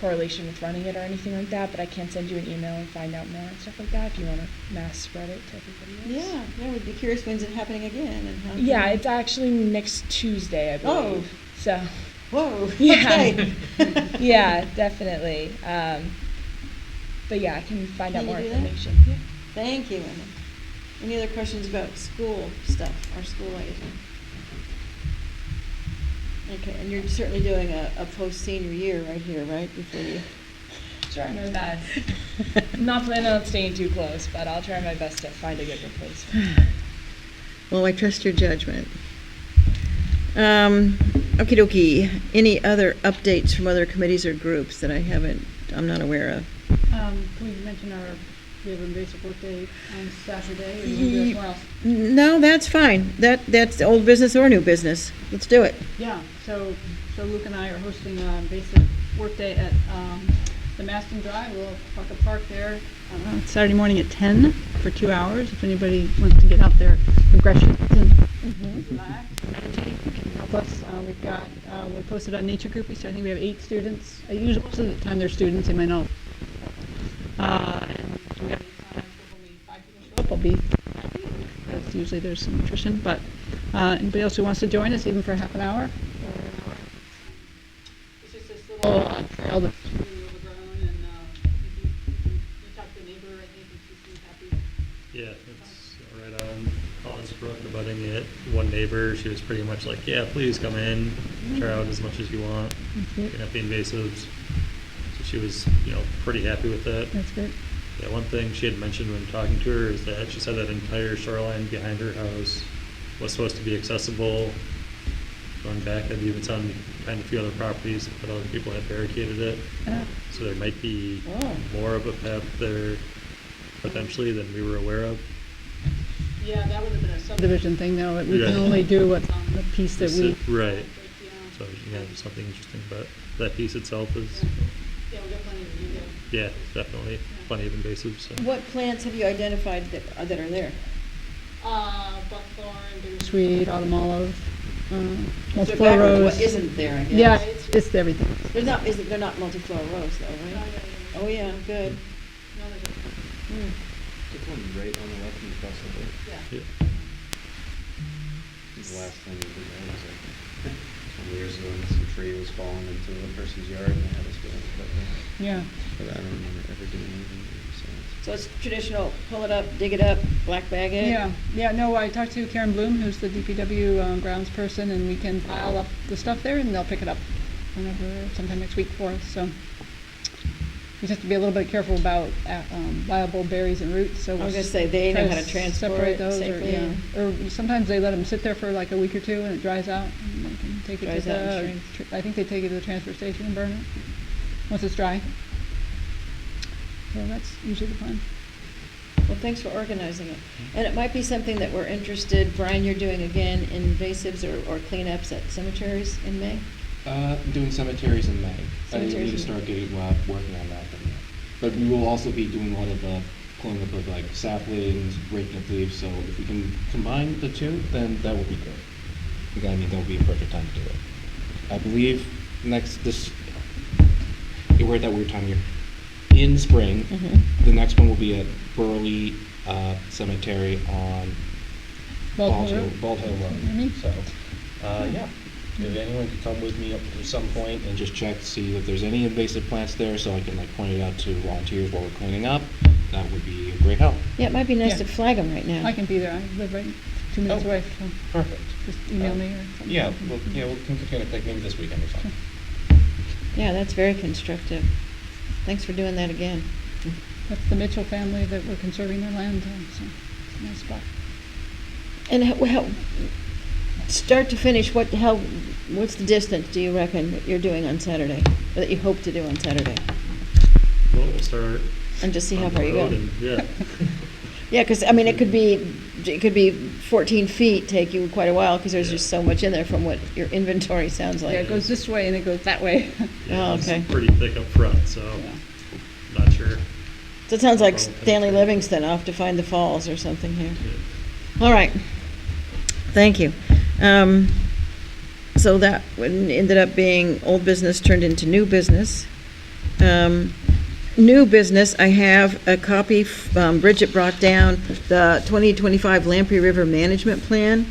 correlation with running it or anything like that, but I can send you an email and find out more and stuff like that if you want to mass spread it to everybody else. Yeah, we'd be curious, when's it happening again? And how Yeah, it's actually next Tuesday, I believe. Oh. So. Whoa. Yeah. Okay. Yeah, definitely. But yeah, I can find out Can you more do that? information. Yeah. Thank you, Emma. Any other questions about school stuff, our school liaison? Okay, and you're certainly doing a post-senior year right here, right, before you... Try my best. I'm not planning on staying too close, but I'll try my best to find a good replacement. Well, I trust your judgment. Okie dokie. Any other updates from other committees or groups that I'm not aware of? We mentioned we have a basic work day on Saturday, or you want to do it somewhere else? No, that's fine. That's old business or new business. Let's do it. Yeah, so Luke and I are hosting a basic work day at the Maston Drive, a little pocket park there, Saturday morning at 10 for 2 hours. If anybody wants to get out there, progressions and relax. Help us. We've got, we posted on Nature Group, so I think we have 8 students. Usually, most of the time they're students, they might not. And we have only 5 people show up. I'll be happy, because usually there's some nutrition, but anybody else who wants to join us, even for half an hour? It's just this little trail that's really overgrown, and you talk to the neighbor, I think, and she seems happy. Yeah, it's right on Collins Brook, abutting it. One neighbor, she was pretty much like, yeah, please come in, try out as much as you want. You can have the invasives. So she was, pretty happy with that. That's good. Yeah, one thing she had mentioned when talking to her is that she said that entire shoreline behind her house was supposed to be accessible. Going back, I've even found a few other properties, but other people had barricaded it. So there might be more of a path there potentially than we were aware of. Yeah, that would have been a subdivision thing, though. We can only do what's on the piece that we... Right. So, just something interesting about that piece itself is... Yeah, we've got plenty to do there. Yeah, definitely. Plenty of invasives. So. What plants have you identified that are there? Buckthorn, bittersweet, autumn olive, So multiflora back rose. what isn't there, I guess. Yeah, it's everything. They're not multiflora rose, though, right? Oh, yeah, good. There's one right on the left and across the road. Yeah. The last time we did that was like 20 years ago, and some tree was falling into a person's yard, and they had us go and cut that. Yeah. But I don't remember ever doing anything besides. So it's traditional, pull it up, dig it up, black bag it? Yeah, no, I talked to Karen Bloom, who's the DPW grounds person, and we can pile up the stuff there, and they'll pick it up whenever, sometime next week for us, so. We just have to be a little bit careful about viable berries and roots, so. I was we'll gonna say, they try know how to transport separate those, safely, or, yeah. Or sometimes they let them sit there for like a week or two, and it dries out, and they can take it Dries to out and the, shrink. I think they take it to the transfer station and burn it, once it's dry. So that's usually the plan. Well, thanks for organizing it. And it might be something that we're interested, Brian, you're doing again invasives or cleanups at cemeteries in May? Doing cemeteries in May. I need Cemeteries to in start May. getting, working on that. But we will also be doing a lot of pulling up of like saplings, raking up leaves, so if we can combine the two, then that would be good. I mean, that would be a perfect time to do it. I believe we're at that weird time of year. In spring, the next one will be at Burley Cemetery on Bald Hill Road? Bald Hill Road. Mhm. So, yeah, if anyone could come with me up at some point and just check to see if there's any invasive plants there, so I can like point it out to volunteers while we're cleaning up, that would be a great help. Yeah, it might be nice Yeah. to flag them right now. I can be there, I live right 2 minutes Oh, away, so Perfect. just email me or something. Yeah, we can kind of take maybe this weekend or something. Yeah, that's very constructive. Thanks for doing that again. That's the Mitchell family that were conserving their land, so it's a nice spot. And start to finish, what's the distance, do you reckon, that you're doing on Saturday, or that you hope to do on Saturday? Well, we'll start. And just see how on far the you go. road and- Yeah. Yeah, because, I mean, it could be 14 feet, take you quite a while, because there's just so much in there from what your inventory sounds like. Yeah, it goes this way and it goes that way. Oh, okay. It's pretty thick up front, so not sure. So it sounds like Well, Stanley Livingston, I'll have to find the falls or something here. All right. Thank you. So that ended up being old business turned into new business. New business, I have a copy, Bridget brought down the 2025 Lamprey River Management Plan.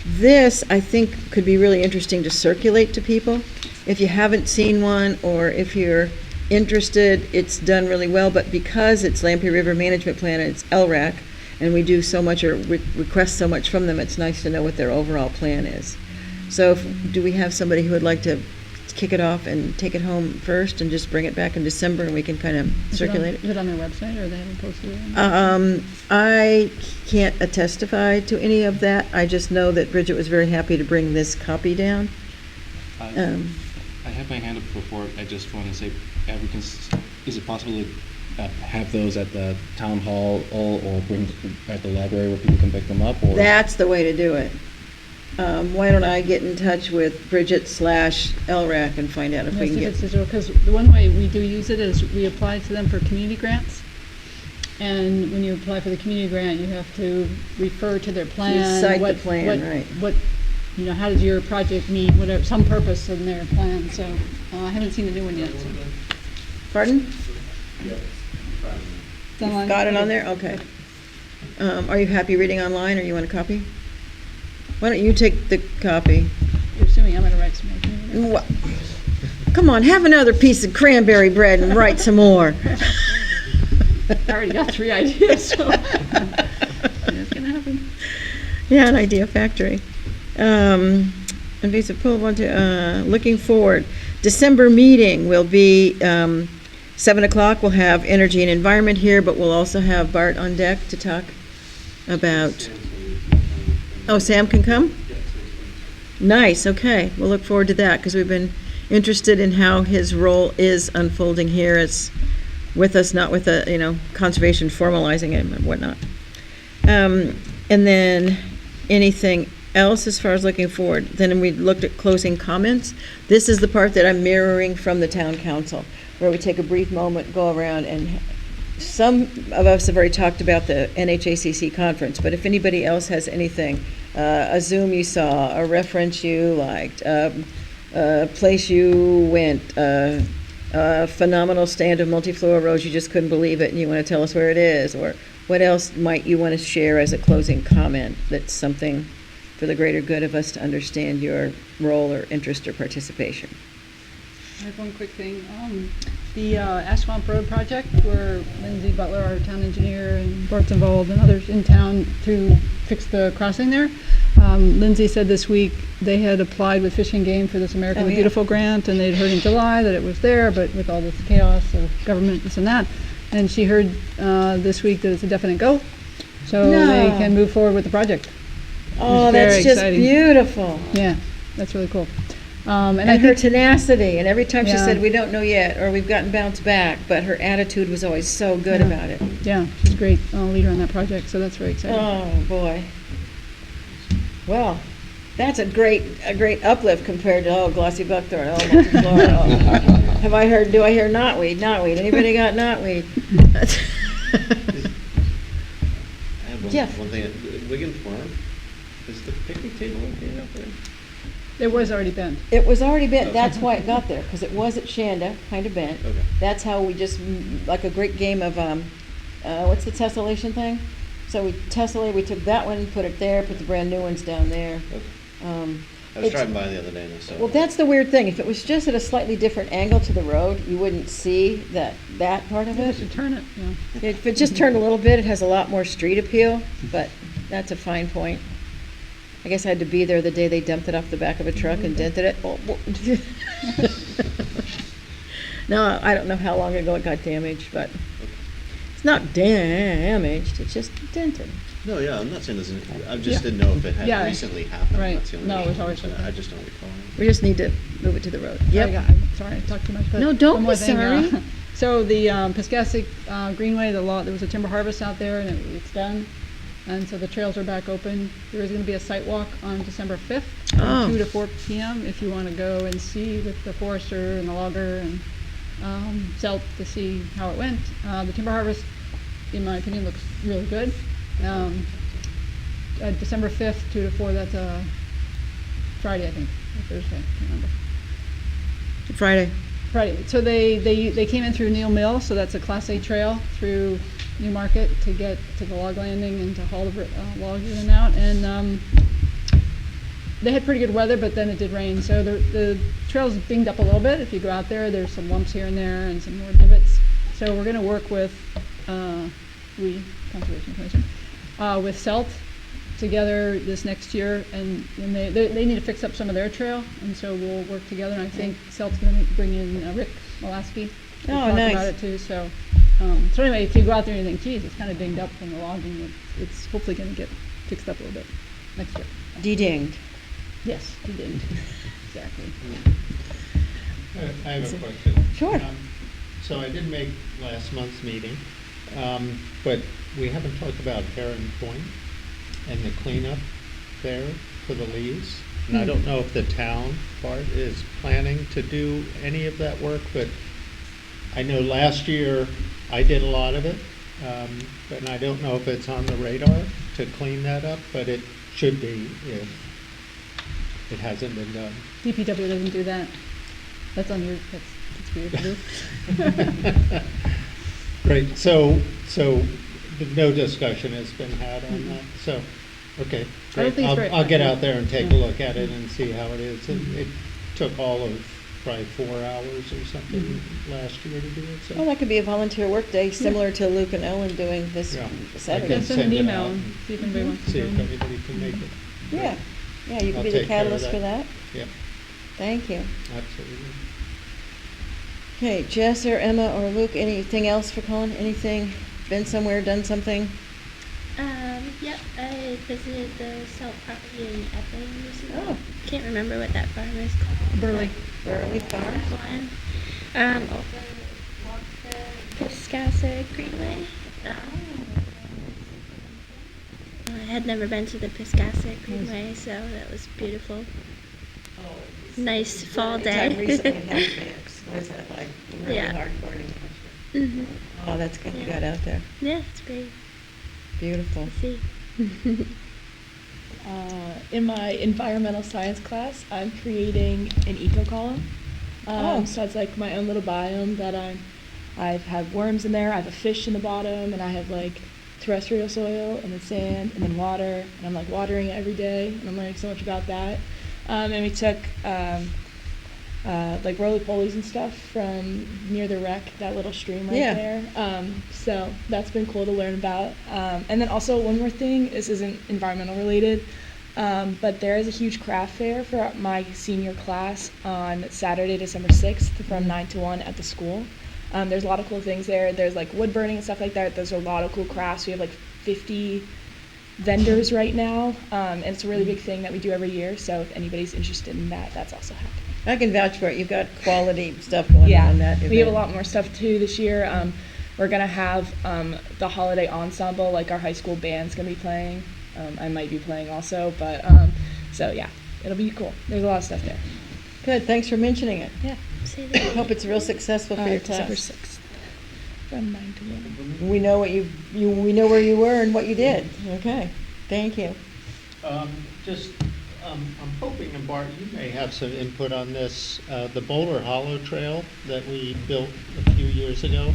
This, I think, could be really interesting to circulate to people. If you haven't seen one, or if you're interested, it's done really well, but because it's Lamprey River Management Plan and it's LRAC, and we do so much or request so much from them, it's nice to know what their overall plan is. So do we have somebody who would like to kick it off and take it home first and just bring it back in December and we can kind of circulate it? Is it on their website or they haven't posted it? I can't testify to any of that. I just know that Bridget was very happy to bring this copy down. I have my hand up before. I just want to say, is it possible to have those at the town hall or bring at the library where people can pick them up? Or That's the way to do it. Why don't I get in touch with Bridget/LRAC and find out if we can get. Because the one way we do use it is we apply to them for community grants. And when you apply for the community grant, you have to refer to their plan. Cite the plan, right. What, how does your project meet, whatever, some purpose in their plan, so I haven't seen the new one yet, so. Pardon? It's online. Got it on there? Okay. Are you happy reading online, or you want a copy? Why don't you take the copy? You're assuming I'm gonna write some more community grants. Come on, have another piece of cranberry bread and write some more. I already got 3 ideas, so it's gonna happen. Yeah, an idea factory. Invasive pool, looking forward. December meeting will be 7 o'clock. We'll have energy and environment here, but we'll also have Bart on deck to talk about. Oh, Sam can come? Nice, okay. We'll look forward to that, because we've been interested in how his role is unfolding here. It's with us, not with conservation formalizing it and whatnot. And then anything else as far as looking forward? Then we looked at closing comments. This is the part that I'm mirroring from the town council, where we take a brief moment, go around, and some of us have already talked about the NHACC conference, but if anybody else has anything, a Zoom you saw, a reference you liked, a place you went, a phenomenal stand of multiflora rose, you just couldn't believe it and you want to tell us where it is, or what else might you want to share as a closing comment that's something for the greater good of us to understand your role or interest or participation. I have one quick thing. The Ashwamp Road project, where Lindsay Butler, our town engineer, and Bart's involved, and others in town to fix the crossing there. Lindsay said this week they had applied with Fish and Game for this American the Beautiful grant, and they'd heard in July that it was there, but with all this chaos of government, this and that. And she heard this week that it's a definite go, so they can move forward with the project. Oh, that's just exciting. Beautiful. Yeah, that's really cool. And I her think tenacity, and every time she Yeah. said, we don't know yet, or we've gotten bounced back, but her attitude was always so good about it. Yeah, she's a great leader on that project, so that's very exciting. Oh, boy. Well, that's a great uplift compared to, glossy buckthorn, do I hear knotweed? Anybody got knotweed? I have Jeff. one thing. Wigan Farm, is the picnic table okay out there? It was already bent. It was already bent, that's why it got there, because it was at Shanda, kind of bent. Okay. That's how we just, like a great game of, what's the tessellation thing? So we tessellated, we took that one, put it there, put the brand new ones down there. Okay. I was It's- driving by the other day and I saw. Well, that's the weird thing, if it was just at a slightly different angle to the road, you wouldn't see that part of You it. should turn it, yeah. If it just turned a little bit, it has a lot more street appeal, but that's a fine point. I guess I had to be there the day they dumped it off the back of a truck and dented it. Oh, no, I don't know how long ago it got damaged, but it's not damaged, it's just dented. No, yeah, I'm not saying this. I just didn't know if it had Yeah. recently happened. Right. That's the only No, reason it's always I happened. just don't recall. We just need to move it to the road. Yep. I'm sorry, I talked too much. But No, don't one more be thing, sorry. So the Piscassic Greenway, there was a timber harvest out there, and it's done. And so the trails are back open. There is going to be a site walk on December 5th Oh. from 2 to 4 p.m. if you want to go and see with the forester and the logger and Selt to see how it went. The timber harvest, in my opinion, looks really good. December 5th, 2 to 4, that's a Friday, I think, or Thursday, I can't remember. Friday. So they came in through Neal Mill, so that's a Class A trail through Newmarket to get to the log landing and to haul the logs in and out. And they had pretty good weather, but then it did rain. So the trail's dinged up a little bit. If you go out there, there's some lumps here and there and some more divots. So we're going to work with Conservation Commission, with Selt together this next year, and they need to fix up some of their trail, and so we'll work together. And I think Selt's going to bring in Rick Molaski to talk nice. about it too. So anyway, if you go out there and you think, geez, it's kind of dinged up from the logging, it's hopefully going to get fixed up a little bit next year. De-dinged. Yes, you did. Exactly. I have a question. Sure. So I didn't make last month's meeting, but we haven't talked about Heron Point and the cleanup there for the leaves. And I don't know if the town part is planning to do any of that work, but I know last year I did a lot of it, and I don't know if it's on the radar to clean that up, but it should be if it hasn't been done. DPW doesn't do that. That's on your, that's for you to do. Great, so no discussion has been had on that, so, okay, I don't great. think it's very I'll get practical. out there and take a look at it and see how it is. It took all of probably 4 hours or something last year to do it, so. Well, that could be a volunteer work day, similar to Luke and Ellen doing this Yeah. Saturday. I can Send an send it email out and see if anybody wants to See if join. everybody can make it. Yeah, yeah, you I'll could be the take care of catalyst for that. Yeah, Thank you. absolutely. Okay, Jess or Emma or Luke, anything else for Colin? Anything, been somewhere, done something? Yep, I visited the Selt property in Epping recently. Oh. Can't remember what that farm is called. Burley. Burley Farm. One. Also walked the Piscassic Greenway. I had never been to the Piscassic Greenway, so that was beautiful. Nice fall day. I recently had fix. Was that like really Yeah. hardcore? Mhm. Oh, that's good you Yeah. got out there. Yeah, it's great Beautiful. to see. In my environmental science class, I'm creating an eco column. So it's like my own little biome that I have worms in there. I have a fish in the bottom, and I have like terrestrial soil and then sand and then water, and I'm like watering it every day, and I'm learning so much about that. And we took like roly-polies and stuff from near the wreck, that little stream right Yeah. there. So that's been cool to learn about. And then also one more thing, this isn't environmental related, but there is a huge craft fair for my senior class on Saturday, December 6th from 9 to 1 at the school. There's a lot of cool things there. There's like wood burning and stuff like that. There's a lot of cool crafts. We have like 50 vendors right now, and it's a really big thing that we do every year. So if anybody's interested in that, that's also happening. I can vouch for it. You've got quality stuff going on in that event. We have a lot more stuff too this year. We're gonna have the holiday ensemble, like our high school band's gonna be playing. I might be playing also, but so yeah, it'll be cool. There's a lot of stuff there. Good, thanks for mentioning it. Yeah. Hope it's real successful for your December class. 6th from 9 to 1. We know what we know where you were and what you did. Okay, thank you. I'm hoping, and Bart, you may have some input on this. The Boulder Hollow Trail that we built a few years ago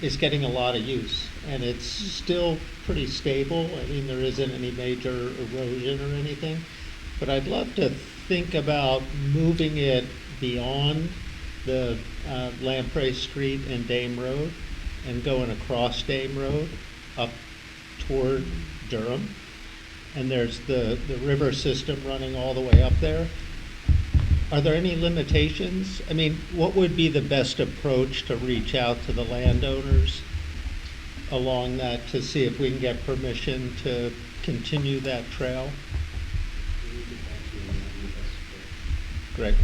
is getting a lot of use, and it's still pretty stable. I mean, there isn't any major erosion or anything, but I'd love to think about moving it beyond the Lamprey Street and Dame Road and going across Dame Road up toward Durham. And there's the river system running all the way up there. Are there any limitations? I mean, what would be the best approach to reach out to the landowners along that to see if we can get permission to continue that trail? Greg?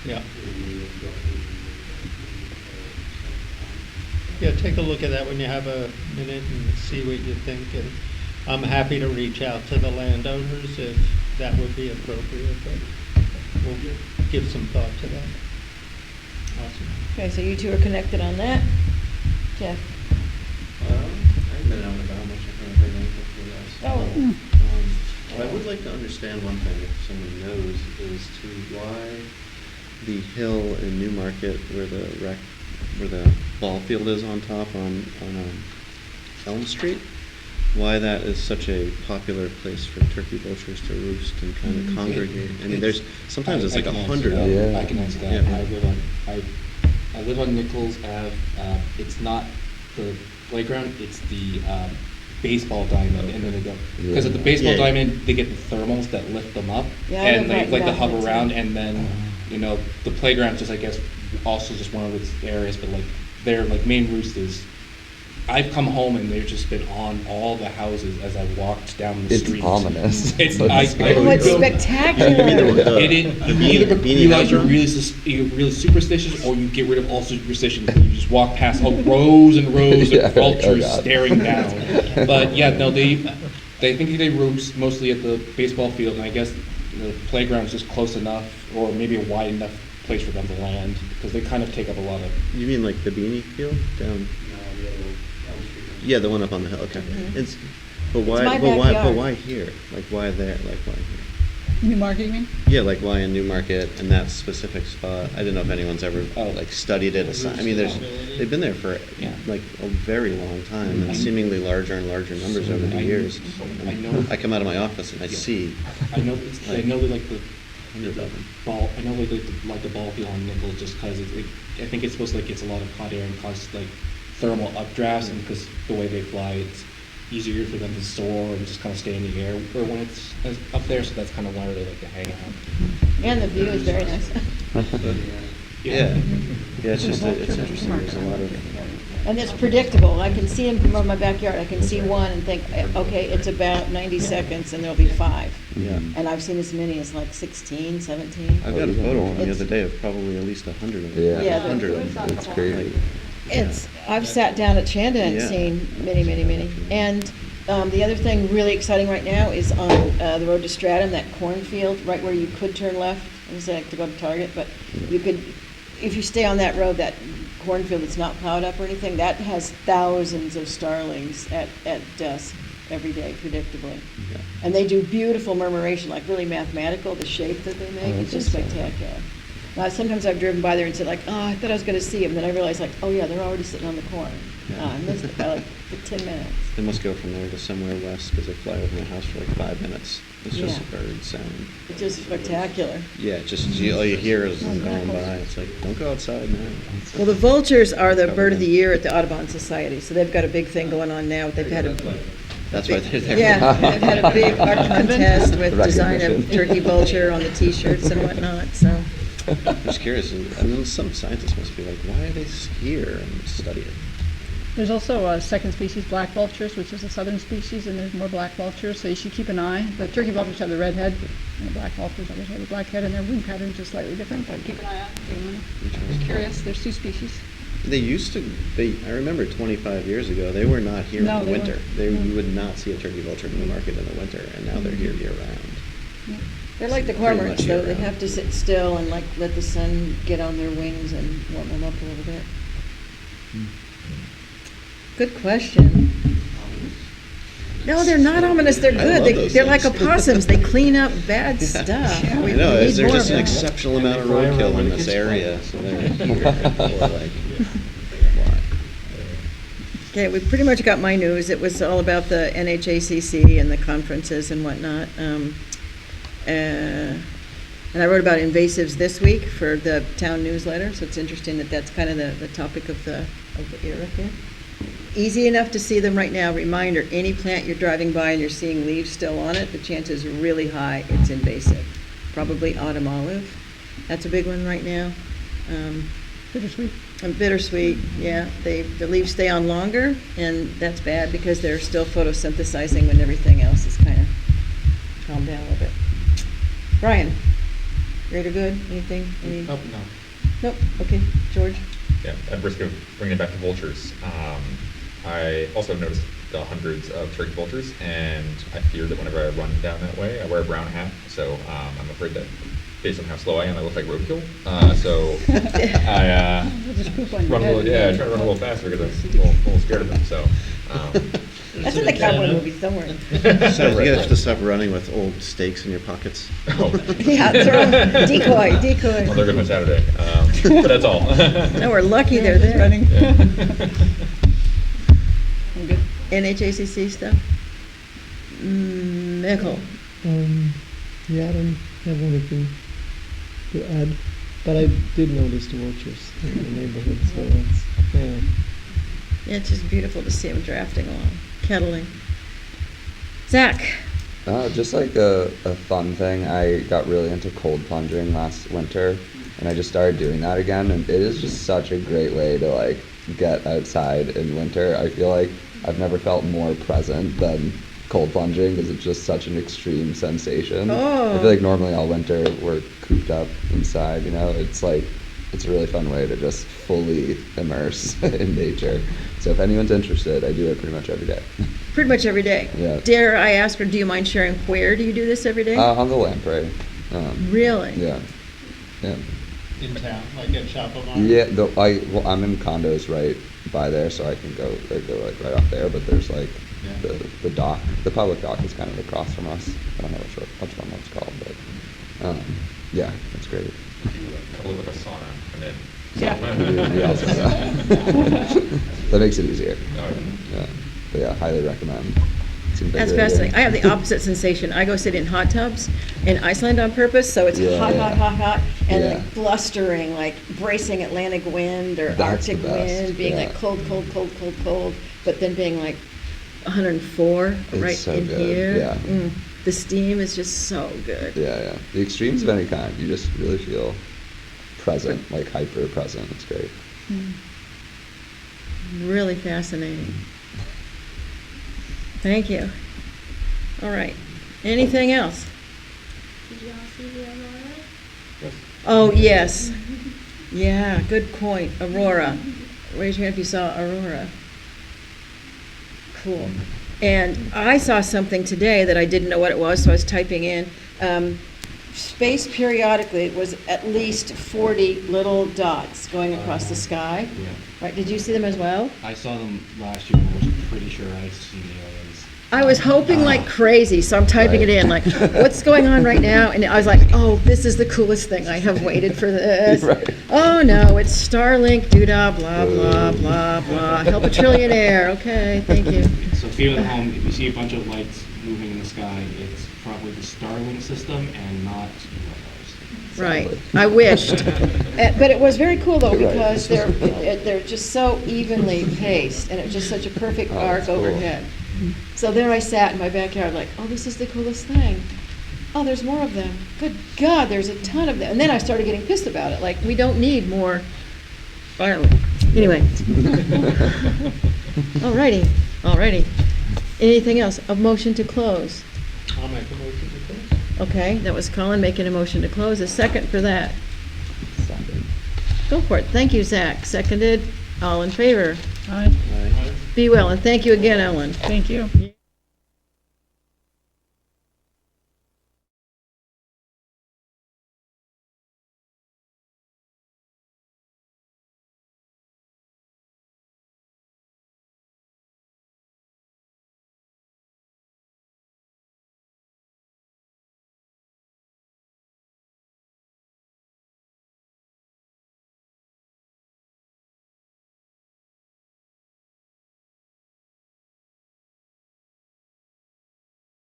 Yeah. Yeah, take a look at that when you have a minute and see what you think. And I'm happy to reach out to the landowners if that would be appropriate, but we'll give some thought to that. Awesome. Okay, so you two are connected on that. Jeff? I haven't been out and about much. I haven't heard anything from you guys. What I would like to understand one thing, if someone knows, is to why the hill in Newmarket where the ball field is on top on Elm Street, why that is such a popular place for turkey vultures to roost and kind of congregate. I mean, there's sometimes it's like 100 of them. I can answer that. Yeah. I live on Nichols Ave. It's not the playground, it's the baseball diamond, and then they go, because at the baseball diamond they get the thermals that lift them up, and they like to hover around, and then the playground's just, I guess, also just one of its areas, but like their like main roost is, I've come home and they've just been on all the houses as I walked down the street. It's ominous. It's What's spectacular. You either realize you're really superstitious, or you get rid of all superstition and you just walk past rows and rows of vultures staring down. But yeah, no, they think they roost mostly at the baseball field, and I guess the playground's just close enough, or maybe a wide enough place for them to land, because they kind of take up a lot of. You mean like the beanie field down? Yeah, the one up on the hill. Okay. But why here? Like why there? Like why here? Newmarket, you mean? Yeah, like why in Newmarket and that specific spot? I didn't know if anyone's ever like studied it. I mean, they've been there for like a very long time, and seemingly larger and larger numbers over the years. I come out of my office and I see. I know they like the ball. I know like the ball field on Nichols, just because I think it's supposed to like gets a lot of hot air and cause like thermal updrafts, and because the way they fly, it's easier for them to soar and just kind of stay in the air or when it's up there, so that's kind of why they like to hang out. And the view is very nice. Yeah, it's just it's interesting. There's a lot of. And it's predictable. I can see them from my backyard. I can see one and think, okay, it's about 90 seconds and there'll be 5. Yeah. And I've seen as many as like 16, 17. I got a photo on the other day of probably at least 100 of them. Yeah, 100 of them. It's crazy. I've sat down at Chanda and seen many, many, many. And the other thing really exciting right now is on the road to Stratham, that cornfield, right where you could turn left. I was like to go to Target, but you could, if you stay on that road, that cornfield that's not plowed up or anything, that has thousands of starlings at dusk. every day, predictably. Yeah. And they do beautiful murmuration, like really mathematical, the shape that they make, it's just spectacular. Now, sometimes I've driven by there and said like, oh, I thought I was gonna see them, then I realized like, oh yeah, they're already sitting on the corn. Yeah. I missed it by like 10 minutes. They must go from there to somewhere west because they fly over my house for like 5 minutes. It's just Yeah. a bird sound. It's just spectacular. Yeah, just all you hear is them going by. It's like, don't go outside now. Well, the vultures are the bird of the year at the Audubon Society, so they've got a big thing going on now. They've had a That's why they're there. Yeah, they've had a big art contest with design of Recognition. turkey vulture on the T-shirts and whatnot, so. I'm just curious, and then some scientists must be like, why are they here and study it? There's also a second species, black vultures, which is a southern species, and there's more black vultures, so you should keep an eye. The turkey vultures have the red head, and the black vultures obviously have the black head, and their wing patterns are slightly different, but keep an eye out if you want to. Curious, there's 2 species. They used to, I remember 25 years ago, they were not here No, in the they winter. weren't. You would not see a turkey vulture in the market in the winter, and now they're here year round. They're like the Pretty cormorants, much though. They year-round. have to sit still and like let the sun get on their wings and warm them up a little bit. Good question. No, they're not ominous. They're I good. love those They're like things. opossums. They clean up bad stuff. I We know, need there's more just of an them. exceptional amount of roadkill in this area, so they're here. Or like, why? Okay, we pretty much got my news. It was all about the NHACC and the conferences and whatnot. And I wrote about invasives this week for the town newsletter, so it's interesting that that's kind of the topic of the era here. Easy enough to see them right now. Reminder, any plant you're driving by and you're seeing leaves still on it, the chances are really high it's invasive. Probably autumn olive. That's a big one right now. Bittersweet. And bittersweet, yeah. The leaves stay on longer, and that's bad because they're still photosynthesizing when everything else is kind of calmed down a little bit. Brian, great or good? Anything? Nope, no. Nope, okay. George? Yeah, at risk of bringing it back to vultures, I also noticed the hundreds of turkey vultures, and I fear that whenever I run down that way, I wear a brown hat, so I'm afraid that based on how slow I am, I look like roadkill. So I Just poop on your run a little, head. I try to run a little faster because I'm a little scared of them. So That's in the cowboy movie somewhere. So you have to stop running with old steaks in your pockets. Oh. Yeah, throw decoy. Well, there goes my Saturday. But that's all. No, we're lucky they're there. Running. NHACC stuff? Michael? Yeah, I don't have anything to add, but I did notice the vultures in the neighborhood, so it's, yeah. Yeah, it's just beautiful to see them drafting along, kettling. Zach? Just like a fun thing, I got really into cold plunging last winter, and I just started doing that again, and it is just such a great way to like get outside in winter. I feel like I've never felt more present than cold plunging because it's just such an extreme sensation. Oh. I feel like normally all winter we're cooped up inside, you know? It's like, it's a really fun way to just fully immerse in nature. So if anyone's interested, I do it pretty much every day. Pretty much every day. Yeah. Dare I ask, or do you mind sharing where do you do this every day? On the lamprey. Really? Yeah. Yeah. In town, like at Chapelmont? Yeah, I'm in condos right by there, so I can go like right off there. But there's like the dock, the public dock is kind of across from us. I don't know which one that's called, but yeah, it's great. Couple with a sauna and then. Yeah, also that makes it easier. Oh, Yeah, but yeah, highly recommend. It's That's invigorating. fascinating. I have the opposite sensation. I go sit in hot tubs in Iceland on purpose, so it's Yeah, hot, yeah. hot, and Yeah. like blustering, like bracing Atlantic wind or That's Arctic the best, wind, being yeah. like cold, but then being like 104 It's right so in good, here. yeah. The steam is just so good. Yeah. The extremes of any kind, you just really feel present, like hyper present. It's great. Really fascinating. Thank you. All right. Anything else? Did you all see the aurora? Oh, yes. Yeah, good point. Aurora. Raise your hand if you saw Aurora. Cool. And I saw something today that I didn't know what it was, so I was typing in. Spaced periodically was at least 40 little dots going across the sky. Yeah. Right? Did you see them as well? I saw them last year and I was pretty sure I'd seen the others. I was hoping like crazy, so I'm typing it in, like, what's going on right now? And I was like, oh, this is the coolest thing. I have waited for this. Right. Oh, no, it's Starlink, doo-dah, blah, blah, blah, blah. Help a trillionaire. Okay, thank you. So if you're at home, if you see a bunch of lights moving in the sky, it's probably the Starlink system and not UFOs. Right, I wished. But it was very cool though, Right. because they're just so evenly paced, and it's just such a perfect Oh, arc that's cool. overhead. So there I sat in my backyard like, oh, this is the coolest thing. Oh, there's more of them. Good God, there's a ton of them. And then I started getting pissed about it, like, we don't need more fireworks. Anyway. Alrighty. Anything else? A motion to close? I'll make a motion to close. Okay, that was Colin making a motion to close. A second for that. Go for it. Thank you, Zach. Seconded. All in favor? Aye. Aye. Be well, and thank you again, Ellen. Thank you.